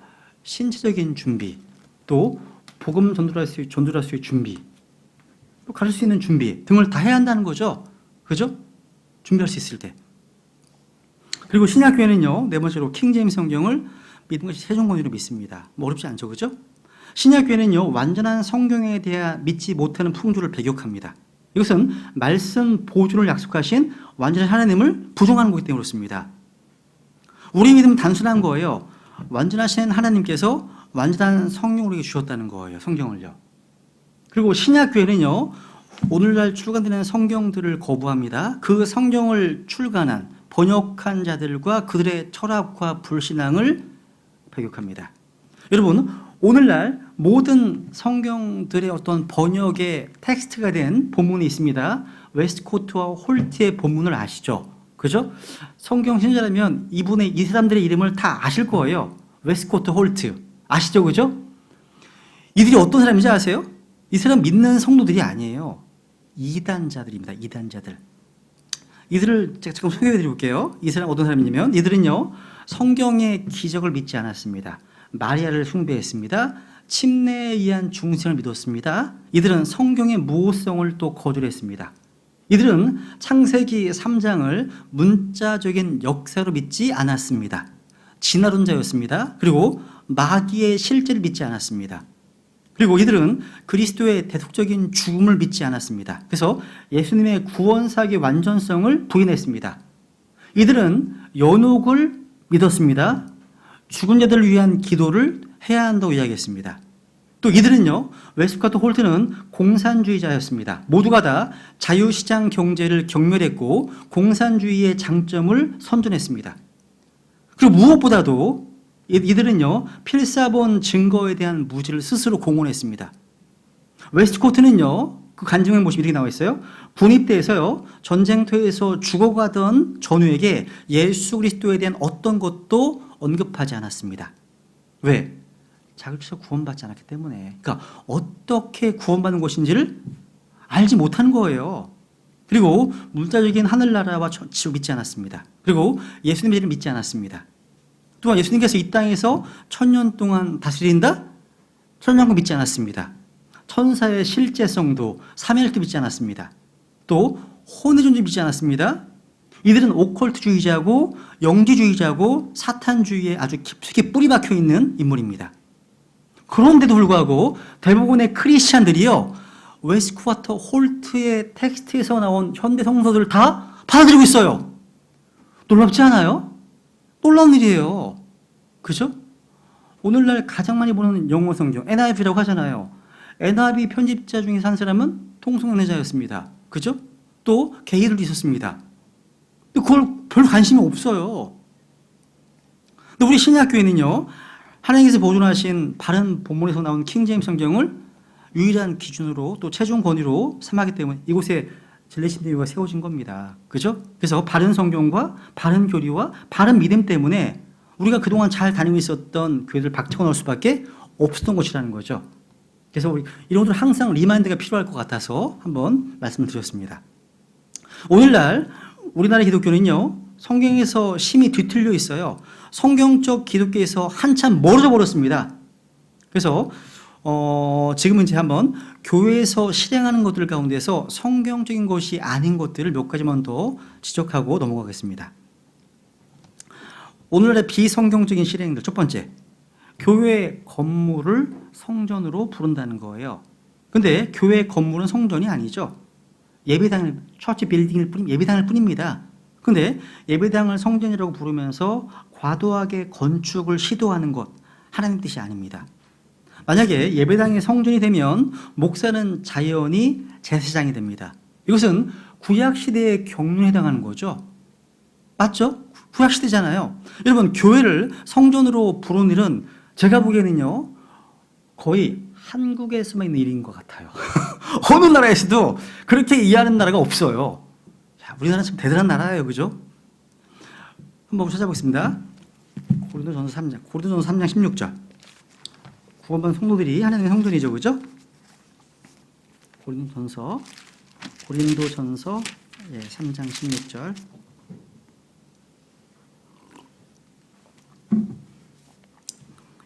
S1: 신체적인 준비, 또 복음 전달할 수 있는 준비, 또 가르칠 수 있는 준비 등을 다 해야 한다는 거죠. 그죠? 준비할 수 있을 때. 그리고 신약교회는요, 네 번째로 킹제임스 성경을 믿는 것이 최종권위로 믿습니다. 어렵지 않죠, 그죠? 신약교회는요, 완전한 성경에 대해 믿지 못하는 풍조를 배격합니다. 이것은 말씀 보존을 약속하신 완전한 하나님을 부정하는 거기 때문에 그렇습니다. 우리 믿음은 단순한 거예요. 완전하신 하나님께서 완전한 성령을 우리에게 주셨다는 거예요. 성경을요. 그리고 신약교회는요, 오늘날 출간되는 성경들을 거부합니다. 그 성경을 출간한 번역한 자들과 그들의 철학과 불신앙을 배격합니다. 여러분, 오늘날 모든 성경들의 어떤 번역의 텍스트가 된 본문이 있습니다. 웨스트코트와 홀트의 본문을 아시죠? 그죠? 성경 신자라면 이 사람들의 이름을 다 아실 거예요. 웨스트코트, 홀트. 아시죠? 그죠? 이들이 어떤 사람인지 아세요? 이 사람 믿는 성도들이 아니에요. 이단자들입니다. 이단자들. 이들을 제가 조금 소개해 드릴게요. 이 사람 어떤 사람이냐면, 이들은요, 성경의 기적을 믿지 않았습니다. 마리아를 숭배했습니다. 침례에 의한 중생을 믿었습니다. 이들은 성경의 무호성을 또 거절했습니다. 이들은 창세기 3장을 문자적인 역사로 믿지 않았습니다. 진화론자였습니다. 그리고 마귀의 실제를 믿지 않았습니다. 그리고 이들은 그리스도의 대속적인 죽음을 믿지 않았습니다. 그래서 예수님의 구원사역의 완전성을 부인했습니다. 이들은 연옥을 믿었습니다. 죽은 자들을 위한 기도를 해야 한다고 이야기했습니다. 또 이들은요, 웨스트코트 홀트는 공산주의자였습니다. 모두가 다 자유시장 경제를 경멸했고 공산주의의 장점을 선전했습니다. 그리고 무엇보다도 이들은요, 필사본 증거에 대한 무지를 스스로 공언했습니다. 웨스트코트는요, 그 간증을 보시면 이렇게 나와 있어요. 군입대에서요, 전쟁터에서 죽어가던 전우에게 예수 그리스도에 대한 어떤 것도 언급하지 않았습니다. 왜? 자기로서 구원받지 않았기 때문에. 그러니까 어떻게 구원받는 것인지를 알지 못하는 거예요. 그리고 물자적인 하늘나라와 지옥 믿지 않았습니다. 그리고 예수님을 믿지 않았습니다. 또한 예수님께서 이 땅에서 1000년 동안 다스린다? 천년권 믿지 않았습니다. 천사의 실제성도 삼위일도 믿지 않았습니다. 또 혼의 존재 믿지 않았습니다. 이들은 오컬트주의자고 영지주의자고 사탄주의에 아주 깊숙이 뿌리 박혀 있는 인물입니다. 그런데도 불구하고 대부분의 크리스찬들이요, 웨스트코트 홀트의 텍스트에서 나온 현대 성서들을 다 받아들이고 있어요. 놀랍지 않아요? 놀라운 일이에요. 그죠? 오늘날 가장 많이 보는 영어 성경 NIV라고 하잖아요. NIV 편집자 중에 한 사람은 통성연애자였습니다. 그죠? 또 게이들도 있었습니다. 그걸 별 관심이 없어요. 근데 우리 신약교회는요, 하나님께서 보존하신 바른 본문에서 나온 킹제임스 성경을 유일한 기준으로 또 최종 권위로 삼하기 때문에 이곳에 젤레신대교가 세워진 겁니다. 그죠? 그래서 바른 성경과 바른 교리와 바른 믿음 때문에 우리가 그동안 잘 다니고 있었던 교회들 박차고 나올 수밖에 없었던 것이라는 거죠. 그래서 우리 이런 것들 항상 리마인드가 필요할 것 같아서 한번 말씀을 드렸습니다. 오늘날 우리나라 기독교는요, 성경에서 심히 뒤틀려 있어요. 성경적 기독교에서 한참 멀어져 버렸습니다. 그래서 지금은 이제 한번 교회에서 실행하는 것들 가운데서 성경적인 것이 아닌 것들을 몇 가지만 더 지적하고 넘어가겠습니다. 오늘날의 비성경적인 실행들, 첫 번째, 교회 건물을 성전으로 부른다는 거예요. 근데 교회 건물은 성전이 아니죠. 예배당을, 처치 빌딩을 예배당일 뿐입니다. 근데 예배당을 성전이라고 부르면서 과도하게 건축을 시도하는 것, 하나님 뜻이 아닙니다. 만약에 예배당이 성전이 되면 목사는 자연히 제사장이 됩니다. 이것은 구약시대의 경륜에 해당하는 거죠. 맞죠? 구약시대잖아요. 여러분, 교회를 성전으로 부르는 일은 제가 보기에는요, 거의 한국에서만 있는 일인 것 같아요. 어느 나라에서도 그렇게 이해하는 나라가 없어요. 자, 우리나라는 참 대단한 나라예요. 그죠? 한번 찾아보겠습니다. 고린도전서 3장 16절. 구원받은 성도들이 하나님의 성전이죠. 그죠? 고린도전서 3장 16절.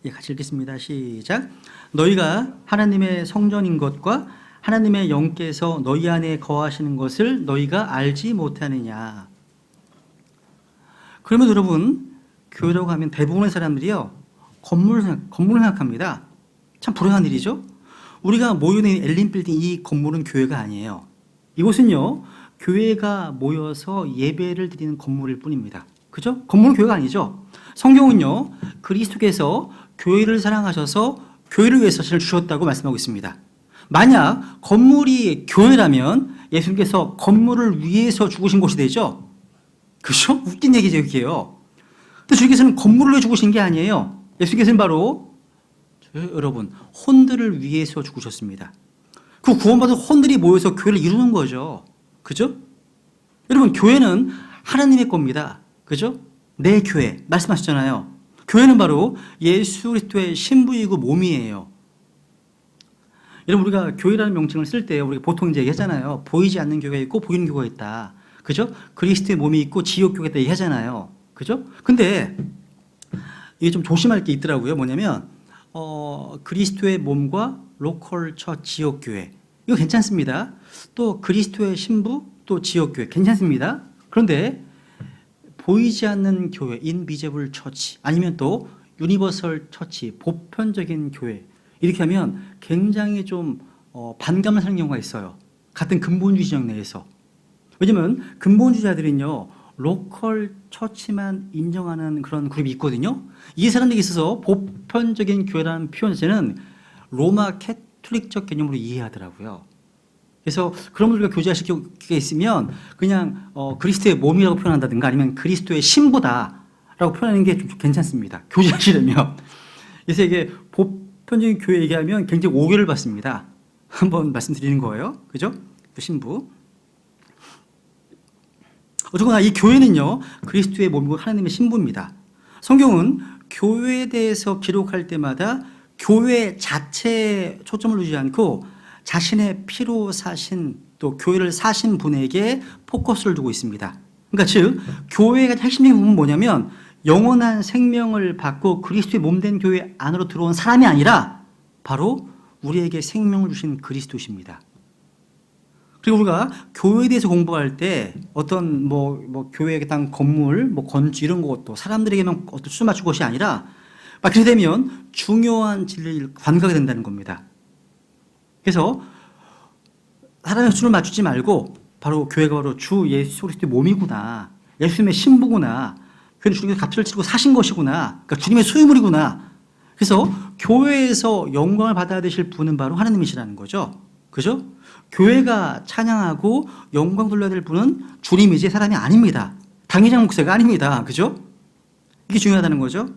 S1: 예, 같이 읽겠습니다. 시작. 너희가 하나님의 성전인 것과 하나님의 영께서 너희 안에 거하시는 것을 너희가 알지 못하느냐. 그러면 여러분, 교회라고 하면 대부분의 사람들이요, 건물을 생각합니다. 참 불행한 일이죠. 우리가 모여있는 엘린 빌딩, 이 건물은 교회가 아니에요. 이곳은요, 교회가 모여서 예배를 드리는 건물일 뿐입니다. 그죠? 건물은 교회가 아니죠. 성경은요, 그리스도께서 교회를 사랑하셔서 교회를 위해서 자신을 주셨다고 말씀하고 있습니다. 만약 건물이 교회라면 예수님께서 건물을 위해서 죽으신 것이 되죠. 그죠? 웃긴 얘기죠, 이게요. 근데 주님께서는 건물을 위해 죽으신 게 아니에요. 예수님께서는 바로 여러분, 혼들을 위해서 죽으셨습니다. 그 구원받은 혼들이 모여서 교회를 이루는 거죠. 그죠? 여러분, 교회는 하나님의 겁니다. 그죠? 내 교회 말씀하셨잖아요. 교회는 바로 예수 그리스도의 신부이고 몸이에요. 여러분, 우리가 교회라는 명칭을 쓸 때 우리가 보통 이제 얘기하잖아요. 보이지 않는 교회가 있고 보이는 교회가 있다. 그죠? 그리스도의 몸이 있고 지옥 교회가 있다 얘기하잖아요. 그죠? 근데 이게 좀 조심할 게 있더라고요. 뭐냐면 그리스도의 몸과 로컬 처 지역 교회, 이거 괜찮습니다. 또 그리스도의 신부, 또 지역 교회 괜찮습니다. 그런데 보이지 않는 교회, 인비저블 처치, 아니면 또 유니버설 처치, 보편적인 교회, 이렇게 하면 굉장히 좀 반감을 사는 경우가 있어요. 같은 근본주의 진영 내에서. 왜냐면 근본주의자들은요, 로컬 처치만 인정하는 그런 그룹이 있거든요. 이 사람들에게 있어서 보편적인 교회라는 표현 자체는 로마 캐톨릭적 개념으로 이해하더라고요. 그래서 그런 분들과 교제하실 게 있으면 그냥 그리스도의 몸이라고 표현한다든가 아니면 그리스도의 신부다라고 표현하는 게 좀 괜찮습니다. 교제하시려면. 그래서 이게 보편적인 교회 얘기하면 굉장히 오해를 받습니다. 한번 말씀드리는 거예요. 그죠? 그 신부. 어쨌거나 이 교회는요, 그리스도의 몸이고 하나님의 신부입니다. 성경은 교회에 대해서 기록할 때마다 교회 자체에 초점을 두지 않고 자신의 피로 사신 또 교회를 사신 분에게 포커스를 두고 있습니다. 그러니까 즉 교회의 핵심적인 부분은 뭐냐면 영원한 생명을 받고 그리스도의 몸된 교회 안으로 들어온 사람이 아니라 바로 우리에게 생명을 주신 그리스도십니다. 그리고 우리가 교회에 대해서 공부할 때 어떤 교회에 단 건물, 건축 이런 것도 사람들에게만 어떤 수를 맞출 것이 아니라 그렇게 되면 중요한 진리를 관가하게 된다는 겁니다. 그래서 사람의 수를 맞추지 말고 바로 교회가 바로 주 예수 그리스도의 몸이구나. 예수님의 신부구나. 교회는 주님께서 값을 치르고 사신 것이구나. 그러니까 주님의 소유물이구나. 그래서 교회에서 영광을 받아야 되실 분은 바로 하나님이시라는 거죠. 그죠? 교회가 찬양하고 영광 돌려야 될 분은 주님이지 사람이 아닙니다. 당회장 목사가 아닙니다. 그죠? 이게 중요하다는 거죠.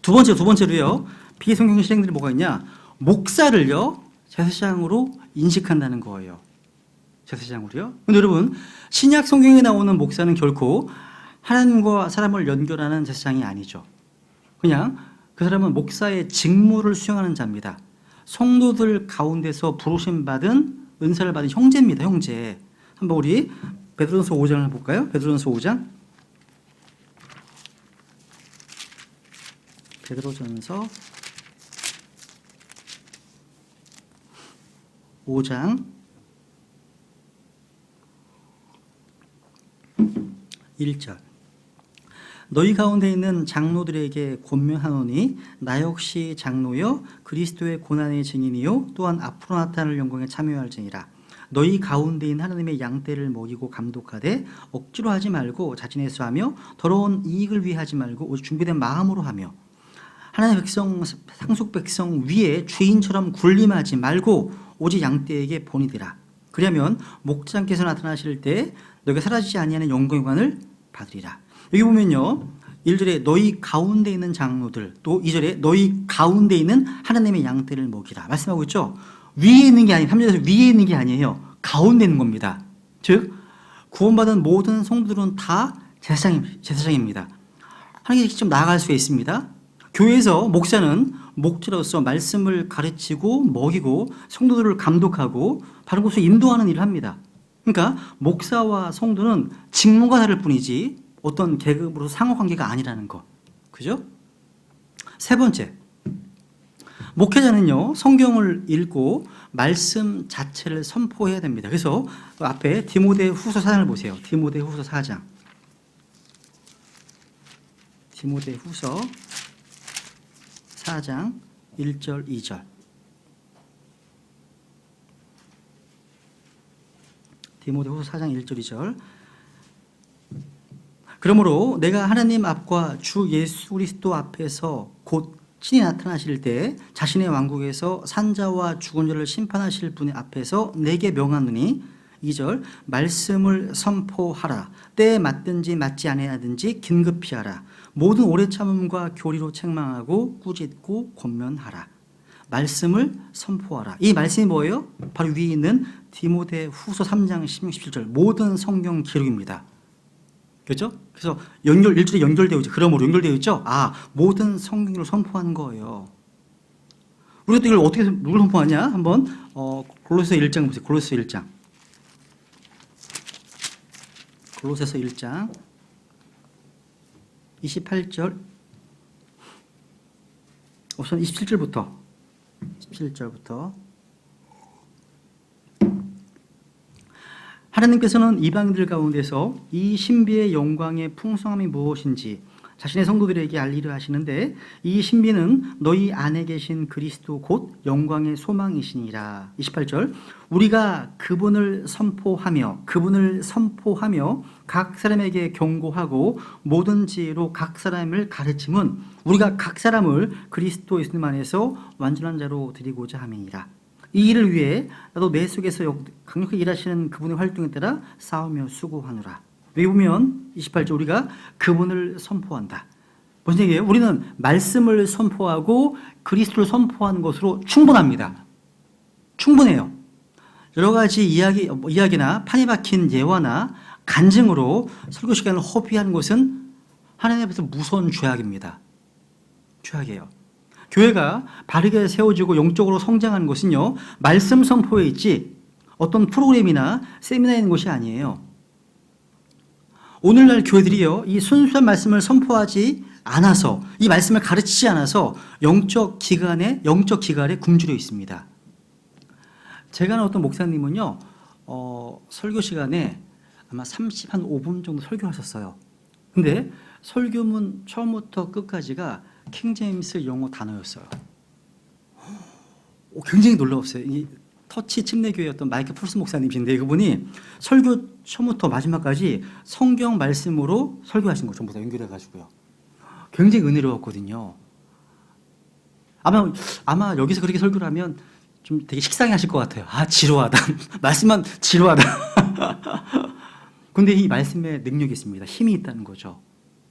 S1: 두 번째로요. 비성경적 실행들이 뭐가 있냐? 목사를요, 제사장으로 인식한다는 거예요. 제사장으로요. 근데 여러분, 신약 성경에 나오는 목사는 결코 하나님과 사람을 연결하는 제사장이 아니죠. 그냥 그 사람은 목사의 직무를 수행하는 자입니다. 성도들 가운데서 부르심 받은 은사를 받은 형제입니다. 형제. 한번 우리 베드로전서 5장을 볼까요? 베드로전서 5장. 베드로전서 5장 1절. 너희 가운데 있는 장로들에게 권면하노니 나 역시 장로여 그리스도의 고난의 증인이요 또한 앞으로 나타날 영광에 참여할지니라. 너희 가운데 있는 하나님의 양떼를 먹이고 감독하되 억지로 하지 말고 자진해서 하며 더러운 이익을 위해 하지 말고 오직 준비된 마음으로 하며 하나님의 백성 상속 백성 위에 주인처럼 군림하지 말고 오직 양떼에게 본이 되라. 그러면 목자께서 나타나실 때 너희가 사라지지 아니하는 영광을 받으리라. 여기 보면요, 1절에 너희 가운데 있는 장로들, 또 2절에 너희 가운데 있는 하나님의 양떼를 먹이라 말씀하고 있죠. 위에 있는 게 아니에요. 3절에서 위에 있는 게 아니에요. 가운데 있는 겁니다. 즉 구원받은 모든 성도들은 다 제사장입니다. 하나님께 직접 나아갈 수 있습니다. 교회에서 목사는 목자로서 말씀을 가르치고 먹이고 성도들을 감독하고 바른 곳으로 인도하는 일을 합니다. 그러니까 목사와 성도는 직무가 다를 뿐이지 어떤 계급으로 상호관계가 아니라는 것. 그죠? 세 번째, 목회자는요 성경을 읽고 말씀 자체를 선포해야 됩니다. 그래서 앞에 디모데후서 4장을 보세요. 디모데후서 4장. 디모데후서 4장 1절 2절. 디모데후서 4장 1절 2절. 그러므로 내가 하나님 앞과 주 예수 그리스도 앞에서 곧 친히 나타나실 때 자신의 왕국에서 산자와 죽은 자를 심판하실 분의 앞에서 내게 명하노니 2절 말씀을 선포하라. 때에 맞든지 맞지 아니하든지 긴급히 하라. 모든 오래 참음과 교리로 책망하고 꾸짖고 권면하라. 말씀을 선포하라. 이 말씀이 뭐예요? 바로 위에 있는 디모데후서 3장 16, 17절 모든 성경 기록입니다. 그렇죠? 그래서 1절에 연결되어 있죠. 그러므로 연결되어 있죠. 모든 성경을 선포하는 거예요. 우리가 또 이걸 어떻게 누굴 선포하냐? 한번 골로새서 1장 보세요. 골로새서 1장. 골로새서 1장 28절 우선 27절부터 하나님께서는 이방인들 가운데서 이 신비의 영광의 풍성함이 무엇인지 자신의 성도들에게 알리려 하시는데 이 신비는 너희 안에 계신 그리스도 곧 영광의 소망이시니라. 28절 우리가 그분을 선포하며 각 사람에게 경고하고 모든 지혜로 각 사람을 가르침은 우리가 각 사람을 그리스도 예수님 안에서 완전한 자로 드리고자 함이니라. 이 일을 위해 나도 내 속에서 강력하게 일하시는 그분의 활동에 따라 싸우며 수고하노라. 여기 보면 28절 우리가 그분을 선포한다. 무슨 얘기예요? 우리는 말씀을 선포하고 그리스도를 선포하는 것으로 충분합니다. 충분해요. 여러 가지 이야기나 판에 박힌 예화나 간증으로 설교 시간을 허비하는 것은 하나님 앞에서 무서운 죄악입니다. 죄악이에요. 교회가 바르게 세워지고 영적으로 성장하는 것은요, 말씀 선포에 있지 어떤 프로그램이나 세미나에 있는 것이 아니에요. 오늘날 교회들이요, 이 순수한 말씀을 선포하지 않아서, 이 말씀을 가르치지 않아서 영적 기간에 굶주려 있습니다. 제가 아는 어떤 목사님은요, 설교 시간에 아마 5분 정도 설교하셨어요. 근데 설교문 처음부터 끝까지가 킹제임스 영어 단어였어요. 굉장히 놀라웠어요. 이 터치 침례교회 어떤 마이크 풀스 목사님이신데 그분이 설교 처음부터 마지막까지 성경 말씀으로 설교하신 거 전부 다 연결해가지고요. 굉장히 은혜로웠거든요. 아마 여기서 그렇게 설교를 하면 좀 되게 식상해 하실 것 같아요. 아, 지루하다. 말씀만 지루하다. 근데 이 말씀에 능력이 있습니다. 힘이 있다는 거죠.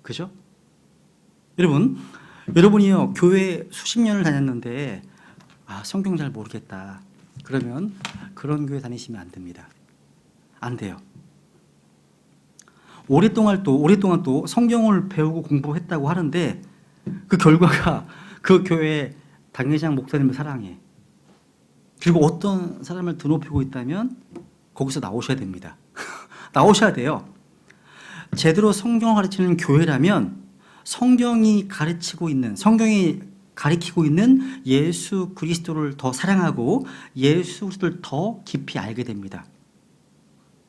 S1: 그죠? 여러분이요, 교회 수십 년을 다녔는데, 성경 잘 모르겠다. 그러면 그런 교회 다니시면 안 됩니다. 안 돼요. 오랫동안 또 성경을 배우고 공부했다고 하는데, 그 결과가 그 교회 당회장 목사님을 사랑해. 그리고 어떤 사람을 드높이고 있다면, 거기서 나오셔야 됩니다. 나오셔야 돼요. 제대로 성경을 가르치는 교회라면, 성경이 가리키고 있는 예수 그리스도를 더 사랑하고 예수 그리스도를 더 깊이 알게 됩니다.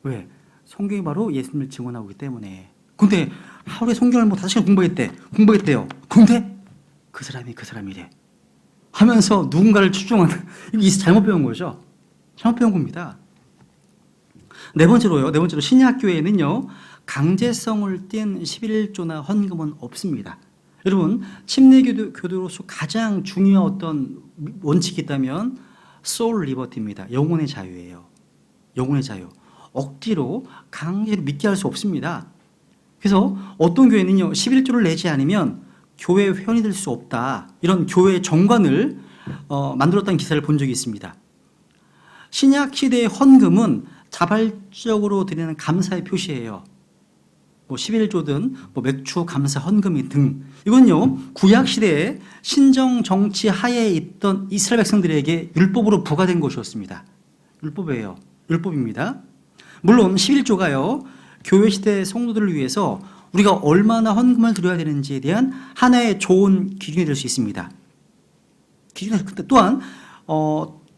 S1: 왜? 성경이 바로 예수님을 증언하고 있기 때문에. 근데 하루에 성경을 5시간 공부했대요. 근데 그 사람이래 하면서 누군가를 추종하는, 이게 잘못 배운 거죠. 잘못 배운 겁니다. 네 번째로 신약교회에는요, 강제성을 띈 11조나 헌금은 없습니다. 여러분, 침례교도로서 가장 중요한 어떤 원칙이 있다면 soul liberty입니다. 영혼의 자유예요. 영혼의 자유. 억지로 강제로 믿게 할 수 없습니다. 그래서 어떤 교회는요, 11조를 내지 않으면 교회 회원이 될 수 없다. 이런 교회 정관을 만들었다는 기사를 본 적이 있습니다. 신약 시대의 헌금은 자발적으로 드리는 감사의 표시예요. 11조든 맥주 감사 헌금이 등, 이건요, 구약 시대에 신정 정치 하에 있던 이스라엘 백성들에게 율법으로 부과된 것이었습니다. 율법입니다. 물론 11조가요, 교회 시대 성도들을 위해서 우리가 얼마나 헌금을 드려야 되는지에 대한 하나의 좋은 기준이 될 수 있습니다. 또한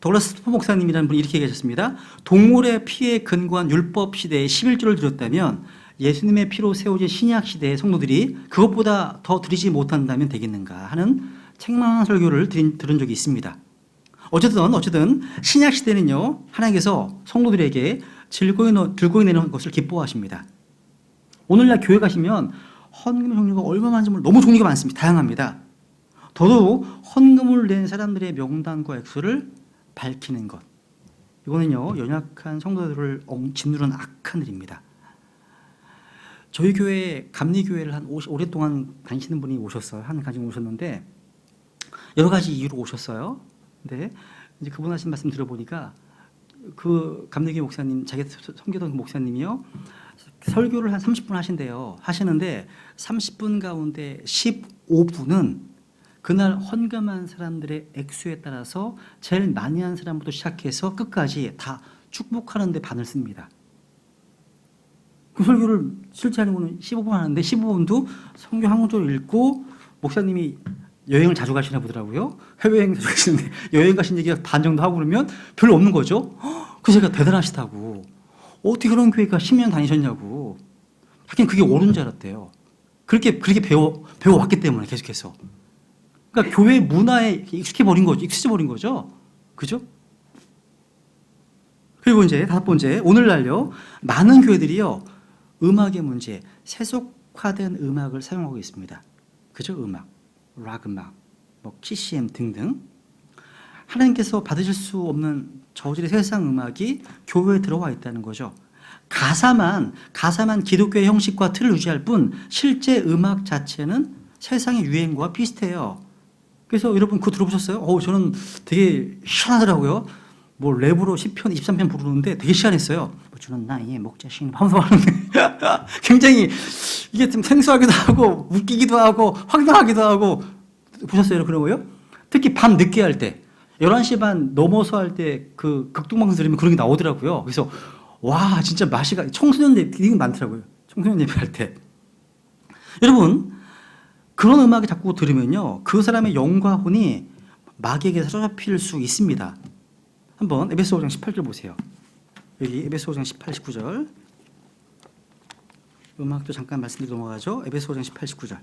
S1: 더글라스 스포 목사님이라는 분이 이렇게 얘기하셨습니다. 동물의 피에 근거한 율법 시대에 11조를 드렸다면 예수님의 피로 세워진 신약 시대의 성도들이 그것보다 더 드리지 못한다면 되겠는가 하는 책망한 설교를 들은 적이 있습니다. 어쨌든 신약 시대는요, 하나님께서 성도들에게 들고 내는 것을 기뻐하십니다. 오늘날 교회 가시면 헌금의 종류가 얼마나 많은지 너무 종류가 많습니다. 다양합니다. 더더욱 헌금을 낸 사람들의 명단과 액수를 밝히는 것, 이거는요, 연약한 성도들을 짓누르는 악한 일입니다. 저희 교회 감리교회를 오랫동안 다니시는 분이 오셨어요. 한 가지 오셨는데 여러 가지 이유로 오셨어요. 근데 이제 그분 하신 말씀 들어보니까 그 감리교회 목사님, 자기 섬기던 목사님이요, 설교를 한 30분 하시는데 30분 가운데 15분은 그날 헌금한 사람들의 액수에 따라서 제일 많이 한 사람부터 시작해서 끝까지 다 축복하는 데 반을 씁니다. 그 설교를 실제 하는 거는 15분 하는데 15분도 성경 한 구절 읽고, 목사님이 여행을 자주 가시나 보더라고요. 해외여행 자주 가시는데 여행 가신 얘기가 반 정도 하고 그러면 별로 없는 거죠. 그래서 제가 대단하시다고, 어떻게 그런 교회가 10년 다니셨냐고, 하긴 그게 옳은 줄 알았대요. 그렇게 배워왔기 때문에 계속해서. 그러니까 교회 문화에 익숙해져 버린 거죠. 그죠? 그리고 이제 다섯 번째, 오늘날요, 많은 교회들이요, 음악의 문제, 세속화된 음악을 사용하고 있습니다. 그죠? 음악, 락 음악, 뭐 CCM 등등. 하나님께서 받으실 수 없는 저질의 세상 음악이 교회에 들어와 있다는 거죠. 가사만 기독교의 형식과 틀을 유지할 뿐 실제 음악 자체는 세상의 유행과 비슷해요. 그래서 여러분 그거 들어보셨어요? 저는 되게 희한하더라고요. 뭐 랩으로 10편, 23편 부르는데 되게 희한했어요. 주는 나의 목자신 하면서 하는데 굉장히 이게 좀 생소하기도 하고 웃기기도 하고 황당하기도 하고 보셨어요? 그런 거요? 특히 밤 늦게 할 때 11시 반 넘어서 할 때 그 극동방송 들으면 그런 게 나오더라고요. 그래서 와 진짜 맛이가 청소년 예배 많더라고요. 청소년 예배할 때. 여러분 그런 음악을 자꾸 들으면요 그 사람의 영과 혼이 마귀에게 사로잡힐 수 있습니다. 한번 에베소 5장 18절 보세요. 여기 에베소 5장 18, 19절 음악도 잠깐 말씀드리고 넘어가죠. 에베소 5장 18, 19절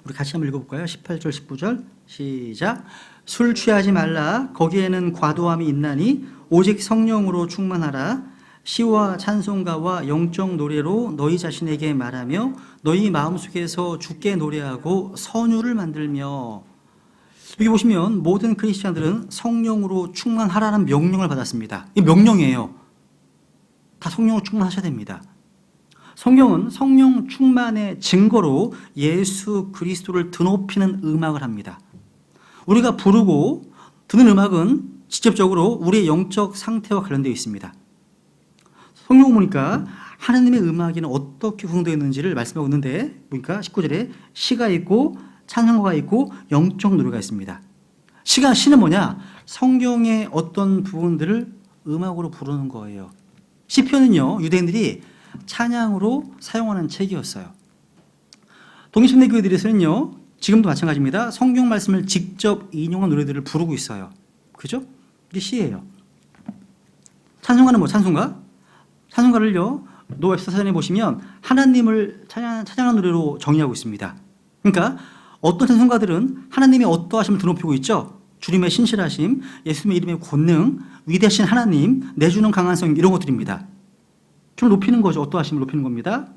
S1: 우리 같이 한번 읽어볼까요? 18절 19절 시작. 술 취하지 말라. 거기에는 과도함이 있나니 오직 성령으로 충만하라. 시와 찬송가와 영적 노래로 너희 자신에게 말하며 너희 마음속에서 주께 노래하고 선율을 만들며. 여기 보시면 모든 크리스찬들은 성령으로 충만하라는 명령을 받았습니다. 이 명령이에요. 다 성령으로 충만하셔야 됩니다. 성경은 성령 충만의 증거로 예수 그리스도를 드높이는 음악을 합니다. 우리가 부르고 듣는 음악은 직접적으로 우리의 영적 상태와 관련되어 있습니다. 성경 보니까 하나님의 음악에는 어떻게 구성되어 있는지를 말씀하고 있는데 보니까 19절에 시가 있고 찬송가가 있고 영적 노래가 있습니다. 시는 뭐냐? 성경의 어떤 부분들을 음악으로 부르는 거예요. 시편은요 유대인들이 찬양으로 사용하는 책이었어요. 독립신대 교회들에서는요 지금도 마찬가지입니다. 성경 말씀을 직접 인용한 노래들을 부르고 있어요. 그죠? 이게 시예요. 찬송가는 뭐 찬송가를요 노웹스터 사전에 보시면 하나님을 찬양하는 노래로 정의하고 있습니다. 그러니까 어떤 찬송가들은 하나님의 어떠하심을 드높이고 있죠. 주님의 신실하심, 예수님의 이름의 권능, 위대하신 하나님, 내주는 강한 성 이런 것들입니다. 좀 높이는 거죠. 어떠하심을 높이는 겁니다.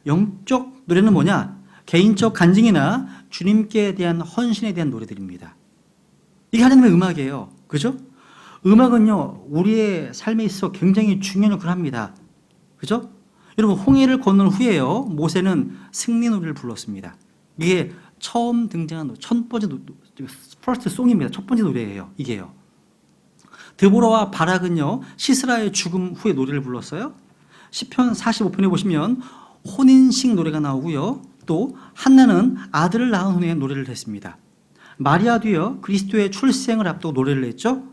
S1: 영적 노래는 뭐냐? 개인적 간증이나 주님께 대한 헌신에 대한 노래들입니다. 이게 하나님의 음악이에요. 그죠? 음악은요 우리의 삶에 있어서 굉장히 중요한 역할을 합니다. 그죠? 여러분 홍해를 건넌 후에요 모세는 승리 노래를 불렀습니다. 이게 처음 등장한 노래, 첫 번째 퍼스트 송입니다. 첫 번째 노래예요. 이게요. 드보라와 바락은요 시스라의 죽음 후에 노래를 불렀어요. 시편 45편에 보시면 혼인식 노래가 나오고요. 또 한나는 아들을 낳은 후에 노래를 했습니다. 마리아도요 그리스도의 출생을 앞두고 노래를 했죠.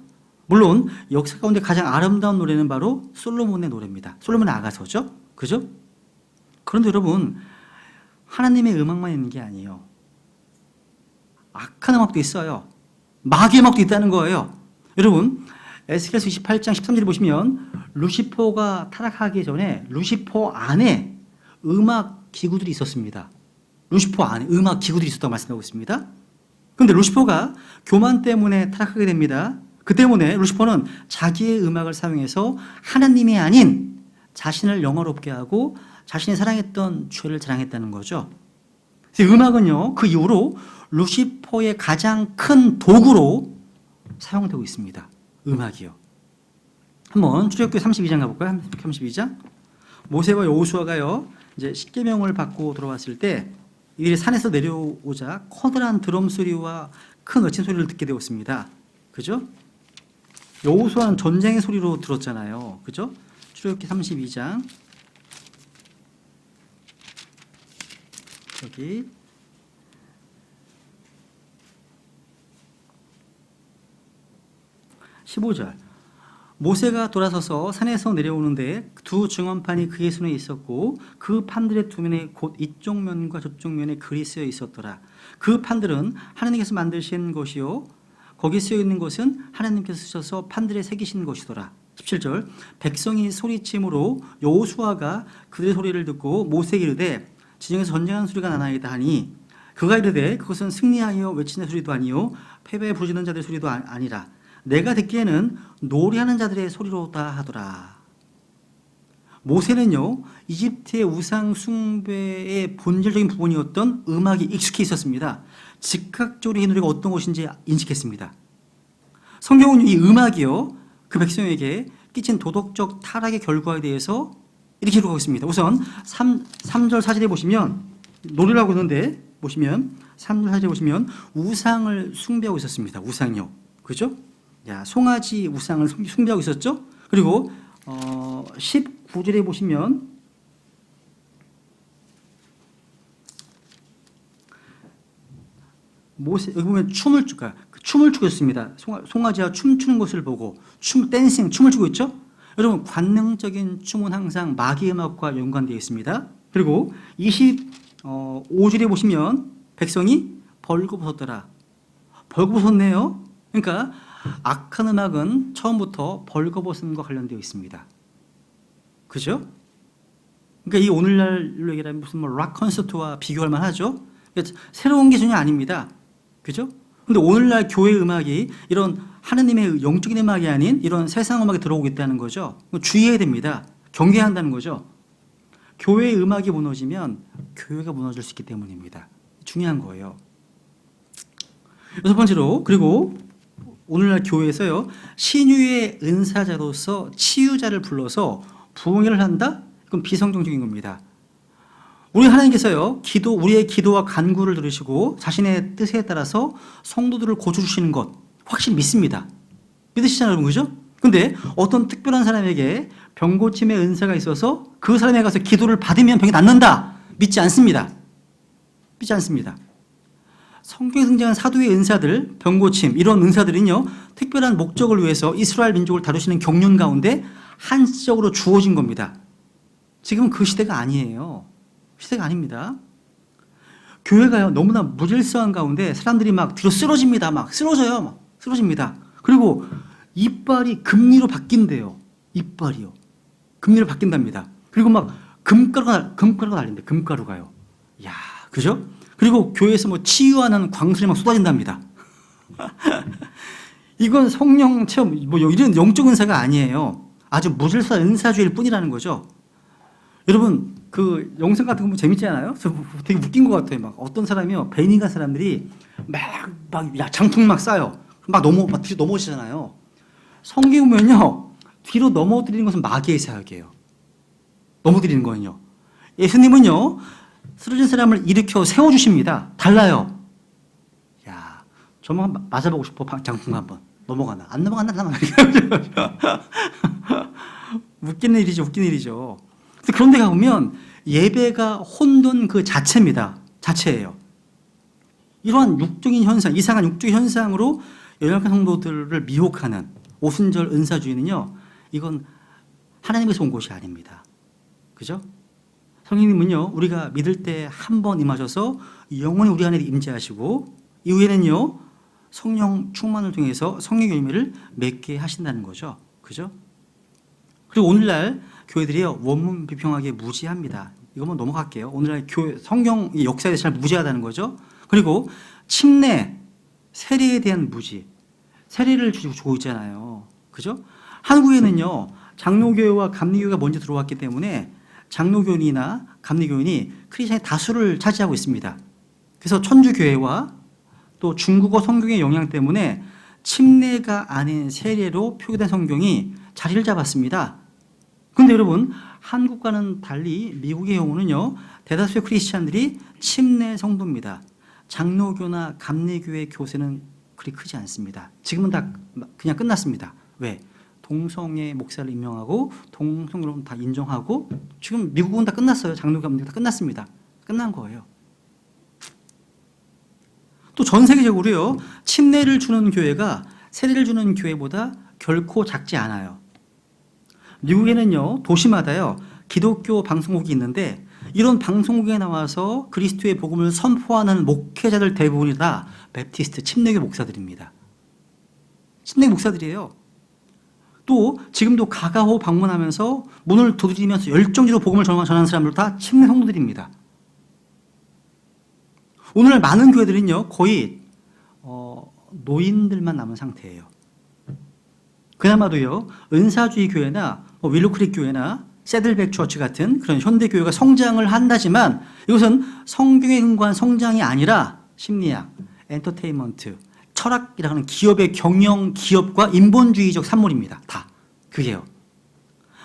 S1: 물론 역사 가운데 가장 아름다운 노래는 바로 솔로몬의 노래입니다. 솔로몬의 아가서죠. 그죠? 그런데 여러분 하나님의 음악만 있는 게 아니에요. 악한 음악도 있어요. 마귀의 음악도 있다는 거예요. 여러분 에스겔서 28장 13절에 보시면 루시퍼가 타락하기 전에 루시퍼 안에 음악 기구들이 있었습니다. 루시퍼 안에 음악 기구들이 있었다고 말씀하고 있습니다. 그런데 루시퍼가 교만 때문에 타락하게 됩니다. 그 때문에 루시퍼는 자기의 음악을 사용해서 하나님이 아닌 자신을 영화롭게 하고 자신이 사랑했던 죄를 자랑했다는 거죠. 음악은요 그 이후로 루시퍼의 가장 큰 도구로 사용되고 있습니다. 음악이요. 한번 출애굽기 32장 가볼까요? 32장. 모세와 여호수아가요 이제 십계명을 받고 들어왔을 때 이들이 산에서 내려오자 커다란 드럼 소리와 큰 외침 소리를 듣게 되었습니다. 그죠? 여호수아는 전쟁의 소리로 들었잖아요. 그죠? 출애굽기 32장 여기 15절 모세가 돌아서서 산에서 내려오는데 두 증언판이 그의 손에 있었고 그 판들의 두 면에 곧 이쪽 면과 저쪽 면에 글이 쓰여 있었더라. 그 판들은 하나님께서 만드신 것이요 거기에 쓰여 있는 것은 하나님께서 쓰셔서 판들에 새기신 것이더라. 17절 백성이 소리침으로 여호수아가 그들의 소리를 듣고 모세에게 이르되 진영에서 전쟁하는 소리가 나나이다 하니 그가 이르되 그것은 승리하여 외치는 소리도 아니요 패배에 부르짖는 자들의 소리도 아니라 내가 듣기에는 노래하는 자들의 소리로다 하더라. 모세는요 이집트의 우상 숭배의 본질적인 부분이었던 음악이 익숙해 있었습니다. 즉각적으로 이 노래가 어떤 것인지 인식했습니다. 성경은 이 음악이요 그 백성에게 끼친 도덕적 타락의 결과에 대해서 이렇게 기록하고 있습니다. 우선 3절 4절에 보시면 노래를 하고 있는데 보시면 3절 4절에 보시면 우상을 숭배하고 있었습니다. 우상요. 그죠? 야, 송아지 우상을 숭배하고 있었죠? 그리고 19절에 보시면 모세 여기 보면 춤을 추고 있습니다. 송아지가 춤추는 것을 보고 춤을 추고 있죠? 여러분 관능적인 춤은 항상 마귀 음악과 연관되어 있습니다. 그리고 25절에 보시면 백성이 벌거벗었더라. 벌거벗었네요. 그러니까 악한 음악은 처음부터 벌거벗음과 관련되어 있습니다. 그죠? 그러니까 이 오늘날로 얘기하면 무슨 락 콘서트와 비교할 만하죠. 그러니까 새로운 게 전혀 아닙니다. 그죠? 근데 오늘날 교회 음악이 이런 하느님의 영적인 음악이 아닌 이런 세상 음악이 들어오고 있다는 거죠. 주의해야 됩니다. 경계해야 한다는 거죠. 교회의 음악이 무너지면 교회가 무너질 수 있기 때문입니다. 중요한 거예요. 여섯 번째로 그리고 오늘날 교회에서요 신유의 은사자로서 치유자를 불러서 부흥회를 한다? 그건 비성경적인 겁니다. 우리 하나님께서요 우리의 기도와 간구를 들으시고 자신의 뜻에 따라서 성도들을 고쳐주시는 것 확실히 믿습니다. 믿으시잖아요, 여러분, 그죠? 근데 어떤 특별한 사람에게 병고침의 은사가 있어서 그 사람에 가서 기도를 받으면 병이 낫는다. 믿지 않습니다. 믿지 않습니다. 성경에 등장한 사도의 은사들, 병고침 이런 은사들은요 특별한 목적을 위해서 이스라엘 민족을 다루시는 경륜 가운데 한시적으로 주어진 겁니다. 지금은 그 시대가 아니에요. 시대가 아닙니다. 교회가요 너무나 무질서한 가운데 사람들이 막 뒤로 쓰러집니다. 막 쓰러집니다. 그리고 이빨이 금리로 바뀐대요. 이빨이요. 금리로 바뀐답니다. 그리고 막 금가루가 날린대. 금가루가요. 야, 그죠? 그리고 교회에서 뭐 치유하는 광선이 막 쏟아진답니다. 이건 성령 체험, 뭐 이런 영적 은사가 아니에요. 아주 무질서한 은사주의일 뿐이라는 거죠. 여러분, 그 영상 같은 거 보면 재밌지 않아요? 되게 웃긴 것 같아요. 막 어떤 사람이요, 베니가 사람들이 장풍 막 쏴요. 막 뒤로 넘어지잖아요. 성경 보면요, 뒤로 넘어뜨리는 것은 마귀의 사역이에요. 넘어뜨리는 거는요. 예수님은요, 쓰러진 사람을 일으켜 세워주십니다. 달라요. 야, 저만 맞아보고 싶어. 장풍 한번. 넘어가나? 안 넘어간다? 웃기는 일이죠. 그런데 가보면 예배가 혼돈 그 자체입니다. 자체예요. 이러한 육적인 현상, 이상한 육적인 현상으로 연약한 성도들을 미혹하는 오순절 은사주의는요, 이건 하나님께서 온 것이 아닙니다. 그죠? 성령님은요, 우리가 믿을 때 한 번 임하셔서 영원히 우리 안에 임재하시고 이후에는요, 성령 충만을 통해서 성령 열매를 맺게 하신다는 거죠. 그죠? 그리고 오늘날 교회들이요, 원문 비평하기에 무지합니다. 이거만 넘어갈게요. 오늘날 성경 역사에 대해서 잘 무지하다는 거죠. 그리고 침례, 세례에 대한 무지. 세례를 주고 있잖아요. 그죠? 한국에는요, 장로교회와 감리교회가 먼저 들어왔기 때문에 장로교인이나 감리교인이 크리스천의 다수를 차지하고 있습니다. 그래서 천주교회와 또 중국어 성경의 영향 때문에 침례가 아닌 세례로 표기된 성경이 자리를 잡았습니다. 그런데 여러분, 한국과는 달리 미국의 경우는요, 대다수의 크리스천들이 침례 성도입니다. 장로교나 감리교회 교세는 그리 크지 않습니다. 지금은 다 그냥 끝났습니다. 왜? 동성애 목사를 임명하고 동성애를 다 인정하고 지금 미국은 다 끝났어요. 장로교 감리교 다 끝났습니다. 끝난 거예요. 또 전 세계적으로요, 침례를 주는 교회가 세례를 주는 교회보다 결코 작지 않아요. 미국에는요, 도시마다요, 기독교 방송국이 있는데 이런 방송국에 나와서 그리스도의 복음을 선포하는 목회자들 대부분이 다 베프티스트 침례교 목사들입니다. 침례 목사들이에요. 또 지금도 가가호 방문하면서 문을 두드리면서 열정적으로 복음을 전하는 사람들 다 침례 성도들입니다. 오늘날 많은 교회들은요 거의 노인들만 남은 상태예요. 그나마도요 은사주의 교회나 윌로크릭 교회나 새들백 처치 같은 그런 현대 교회가 성장을 한다지만 이것은 성경에 근거한 성장이 아니라 심리학, 엔터테인먼트, 철학이라는 기업의 경영 기업과 인본주의적 산물입니다. 다 그게요.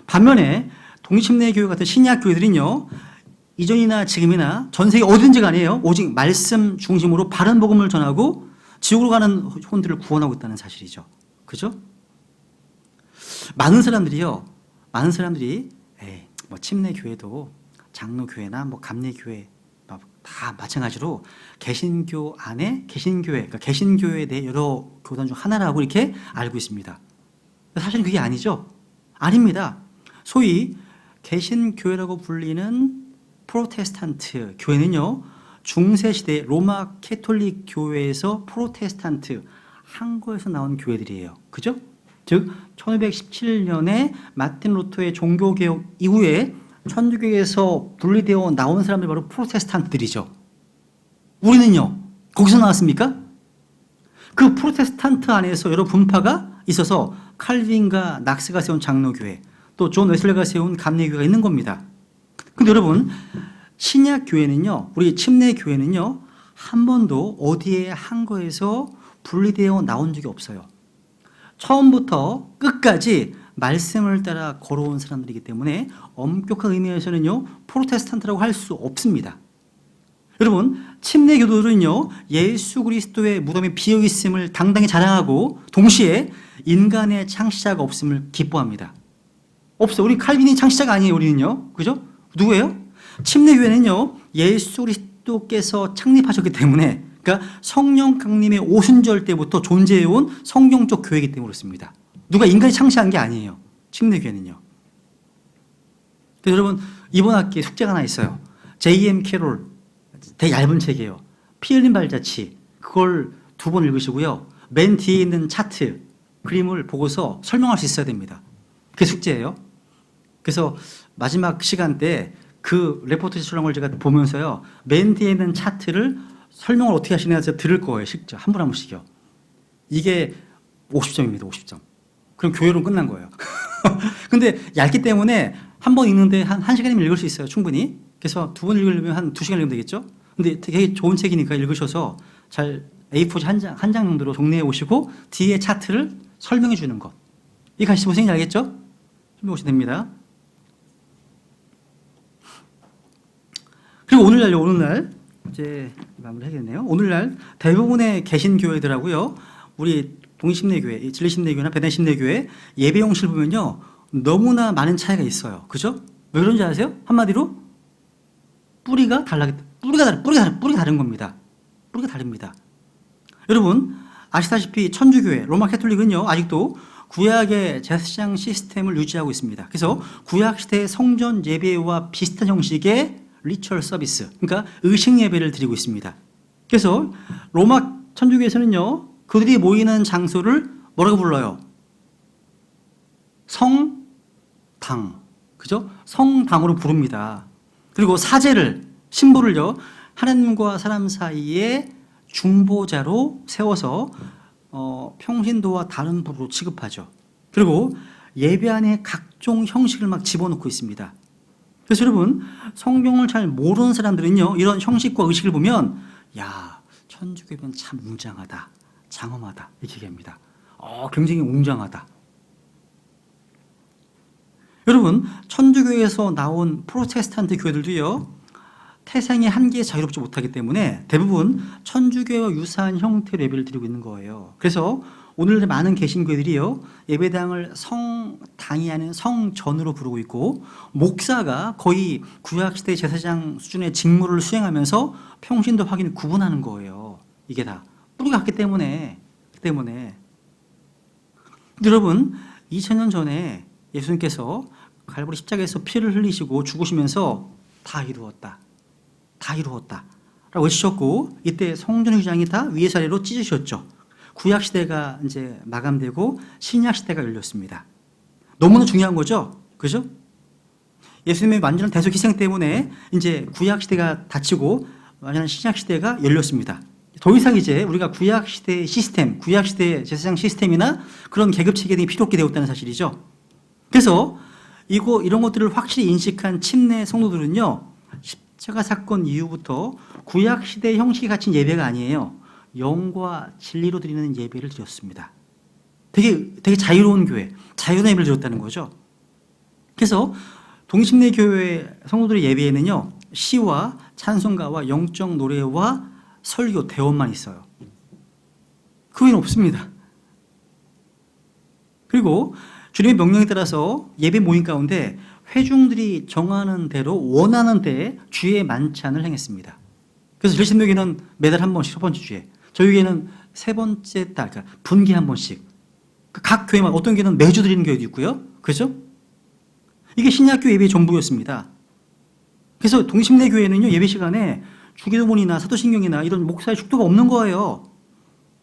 S1: 반면에 독립침례 교회 같은 신약 교회들은요 이전이나 지금이나 전 세계 어디든지 간에요 오직 말씀 중심으로 바른 복음을 전하고 지옥으로 가는 혼들을 구원하고 있다는 사실이죠. 그죠? 많은 사람들이 뭐 침례 교회도 장로 교회나 뭐 감리 교회 다 마찬가지로 개신교 안에 개신교회, 그러니까 개신교회에 대해 여러 교단 중 하나라고 이렇게 알고 있습니다. 사실은 그게 아니죠. 아닙니다. 소위 개신교회라고 불리는 프로테스탄트 교회는요 중세시대 로마 캐톨릭 교회에서 프로테스탄트 한거에서 나온 교회들이에요. 그죠? 즉 1517년에 마틴 루터의 종교개혁 이후에 천주교에서 분리되어 나온 사람들이 바로 프로테스탄트들이죠. 우리는요 거기서 나왔습니까? 그 프로테스탄트 안에서 여러 분파가 있어서 칼빈과 낙스가 세운 장로교회, 또 존 웨슬레가 세운 감리교회가 있는 겁니다. 근데 여러분 신약 교회는요, 우리 침례 교회는요 한 번도 어디에 한 거에서 분리되어 나온 적이 없어요. 처음부터 끝까지 말씀을 따라 걸어온 사람들이기 때문에 엄격한 의미에서는요 프로테스탄트라고 할 수 없습니다. 여러분 침례 교도들은요 예수 그리스도의 무덤에 비어 있음을 당당히 자랑하고 동시에 인간의 창시자가 없음을 기뻐합니다. 없어. 우리 칼빈이 창시자가 아니에요. 우리는요. 그죠? 누구예요? 침례 교회는요 예수 그리스도께서 창립하셨기 때문에, 그러니까 성령 강림의 오순절 때부터 존재해온 성경적 교회이기 때문에 그렇습니다. 누가 인간이 창시한 게 아니에요. 침례 교회는요. 그래서 여러분 이번 학기에 숙제가 하나 있어요. J.M. 캐롤 되게 얇은 책이에요. 피 흘린 발자취, 그걸 2번 읽으시고요. 맨 뒤에 있는 차트 그림을 보고서 설명할 수 있어야 됩니다. 그게 숙제예요. 그래서 마지막 시간 때 그 레포트 촬영을 제가 보면서요 맨 뒤에 있는 차트를 설명을 어떻게 하시냐 해서 들을 거예요. 직접 한 분 한 분씩요. 이게 50점입니다. 50점. 그럼 교회론 끝난 거예요. 근데 얇기 때문에 한 번 읽는데 한 1시간이면 읽을 수 있어요. 충분히. 그래서 2번 읽으려면 한 2시간 읽으면 되겠죠. 근데 되게 좋은 책이니까 읽으셔서 잘 A4 한 장 정도로 정리해 오시고 뒤에 차트를 설명해 주는 것. 이 가시 무슨 얘기인지 알겠죠? 설명해 오시면 됩니다. 그리고 오늘날 이제 마무리 해야겠네요. 오늘날 대부분의 개신교회들하고요 우리 독립침례교회, 진리침례교회나 베드로침례교회 예배 형식을 보면요 너무나 많은 차이가 있어요. 그죠? 왜 그런지 아세요? 한마디로 뿌리가 다른 겁니다. 뿌리가 다릅니다. 여러분 아시다시피 천주교회, 로마 캐톨릭은요 아직도 구약의 제사장 시스템을 유지하고 있습니다. 그래서 구약시대의 성전 예배와 비슷한 형식의 리추얼 서비스, 그러니까 의식 예배를 드리고 있습니다. 그래서 로마 천주교에서는요 그들이 모이는 장소를 뭐라고 불러요? 성당, 그죠? 성당으로 부릅니다. 그리고 사제를, 신부를요 하나님과 사람 사이에 중보자로 세워서 평신도와 다른 법으로 취급하죠. 그리고 예배 안에 각종 형식을 막 집어넣고 있습니다. 그래서 여러분 성경을 잘 모르는 사람들은요 이런 형식과 의식을 보면 야 천주교는 참 웅장하다, 장엄하다 이렇게 얘기합니다. 굉장히 웅장하다. 여러분 천주교에서 나온 프로테스탄트 교회들도요 태생의 한계에 자유롭지 못하기 때문에 대부분 천주교와 유사한 형태로 예배를 드리고 있는 거예요. 그래서 오늘 많은 개신교회들이요 예배당을 성당이 아닌 성전으로 부르고 있고 목사가 거의 구약시대 제사장 수준의 직무를 수행하면서 평신도 확인을 구분하는 거예요. 이게 다 뿌리가 같기 때문에. 근데 여러분 2000년 전에 예수님께서 갈보리 십자가에서 피를 흘리시고 죽으시면서 다 이루었다 라고 외치셨고 이때 성전의 휘장이 다 위에서 아래로 찢으셨죠. 구약 시대가 이제 마감되고 신약 시대가 열렸습니다. 너무나 중요한 거죠, 그죠? 예수님의 완전한 대속 희생 때문에 이제 구약 시대가 닫히고 완전한 신약 시대가 열렸습니다. 더 이상 이제 우리가 구약 시대의 시스템, 구약 시대의 제사장 시스템이나 그런 계급 체계 등이 필요 없게 되었다는 사실이죠. 그래서 이런 것들을 확실히 인식한 침례 성도들은요, 십자가 사건 이후부터 구약 시대의 형식이 갖춘 예배가 아니에요. 영과 진리로 드리는 예배를 드렸습니다. 되게 자유로운 교회, 자유로운 예배를 드렸다는 거죠. 그래서 동침례 교회 성도들의 예배에는요, 시와 찬송가와 영적 노래와 설교, 대원만 있어요. 그 외에는 없습니다. 그리고 주님의 명령에 따라서 예배 모임 가운데 회중들이 정하는 대로 원하는 때에 주의 만찬을 행했습니다. 그래서 저희 신도교는 매달 한 번씩 첫 번째 주에, 저희 교회는 세 번째 달, 그러니까 분기 한 번씩, 각 교회만, 어떤 교회는 매주 드리는 교회도 있고요. 그렇죠? 이게 신약교 예배의 전부였습니다. 그래서 동심내 교회는요, 예배 시간에 주기도문이나 사도신경이나 이런 목사의 축도가 없는 거예요.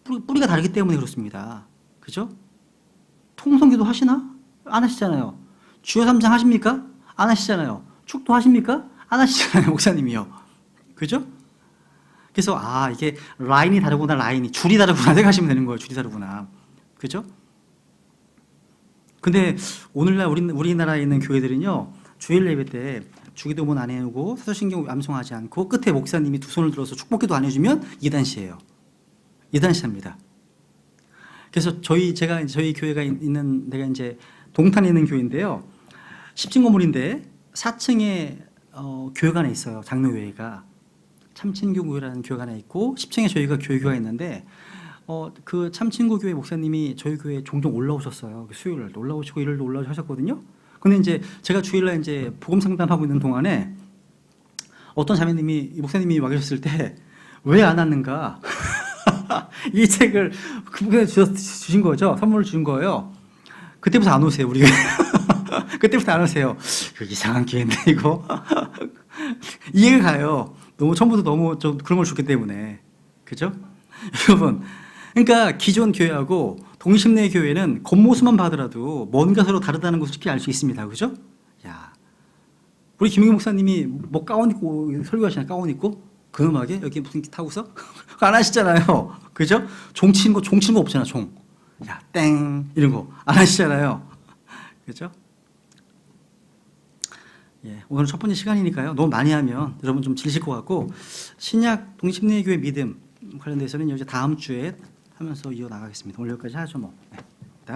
S1: 뿌리가 다르기 때문에 그렇습니다. 그죠? 통성기도 하시나? 안 하시잖아요. 주여 삼상 하십니까? 안 하시잖아요. 축도 하십니까? 안 하시잖아요, 목사님이요. 그죠? 그래서 이게 라인이 다르구나, 줄이 다르구나 생각하시면 되는 거예요. 줄이 다르구나. 그죠? 근데 오늘날 우리나라에 있는 교회들은요, 주일 예배 때 주기도문 안 해오고 사도신경 암송하지 않고 끝에 목사님이 두 손을 들어서 축복기도 안 해주면 이단시예요. 이단시합니다. 그래서 저희 교회가 있는 데가 이제 동탄에 있는 교회인데요, 10층 건물인데 4층에 교회가 하나 있어요. 장로교회가 참친교교회라는 교회가 하나 있고 10층에 저희가 교회가 있는데 그 참친교교회 목사님이 저희 교회에 종종 올라오셨어요. 수요일 올라오시고 일요일도 올라오셨거든요. 근데 이제 제가 주일날 이제 복음 상담하고 있는 동안에 어떤 목사님이 와 계셨을 때 왜 안 왔는가? 이 책을 그분에 주신 거죠. 선물을 주신 거예요. 그때부터 안 오세요, 우리. 그때부터 안 오세요. 이상한 교회인데 이거. 이해가 가요. 처음부터 너무 좀 그런 걸 줬기 때문에. 그죠? 여러분, 그러니까 기존 교회하고 동심내 교회는 겉모습만 봐더라도 뭔가 서로 다르다는 것을 쉽게 알 수 있습니다. 그죠? 야, 우리 김용희 목사님이 뭐 가운 입고 설교하시나, 가운 입고 근엄하게 여기 무슨 타고서 안 하시잖아요. 그죠? 종 치는 거 없잖아, 종. 야, 땡 이런 거 안 하시잖아요. 그죠? 예, 오늘 첫 번째 시간이니까요. 너무 많이 하면 여러분 좀 질리실 것 같고, 신약 동심내 교회 믿음 관련돼서는 이제 다음 주에 하면서 이어 나가겠습니다. 오늘 여기까지 하죠, 뭐. 네.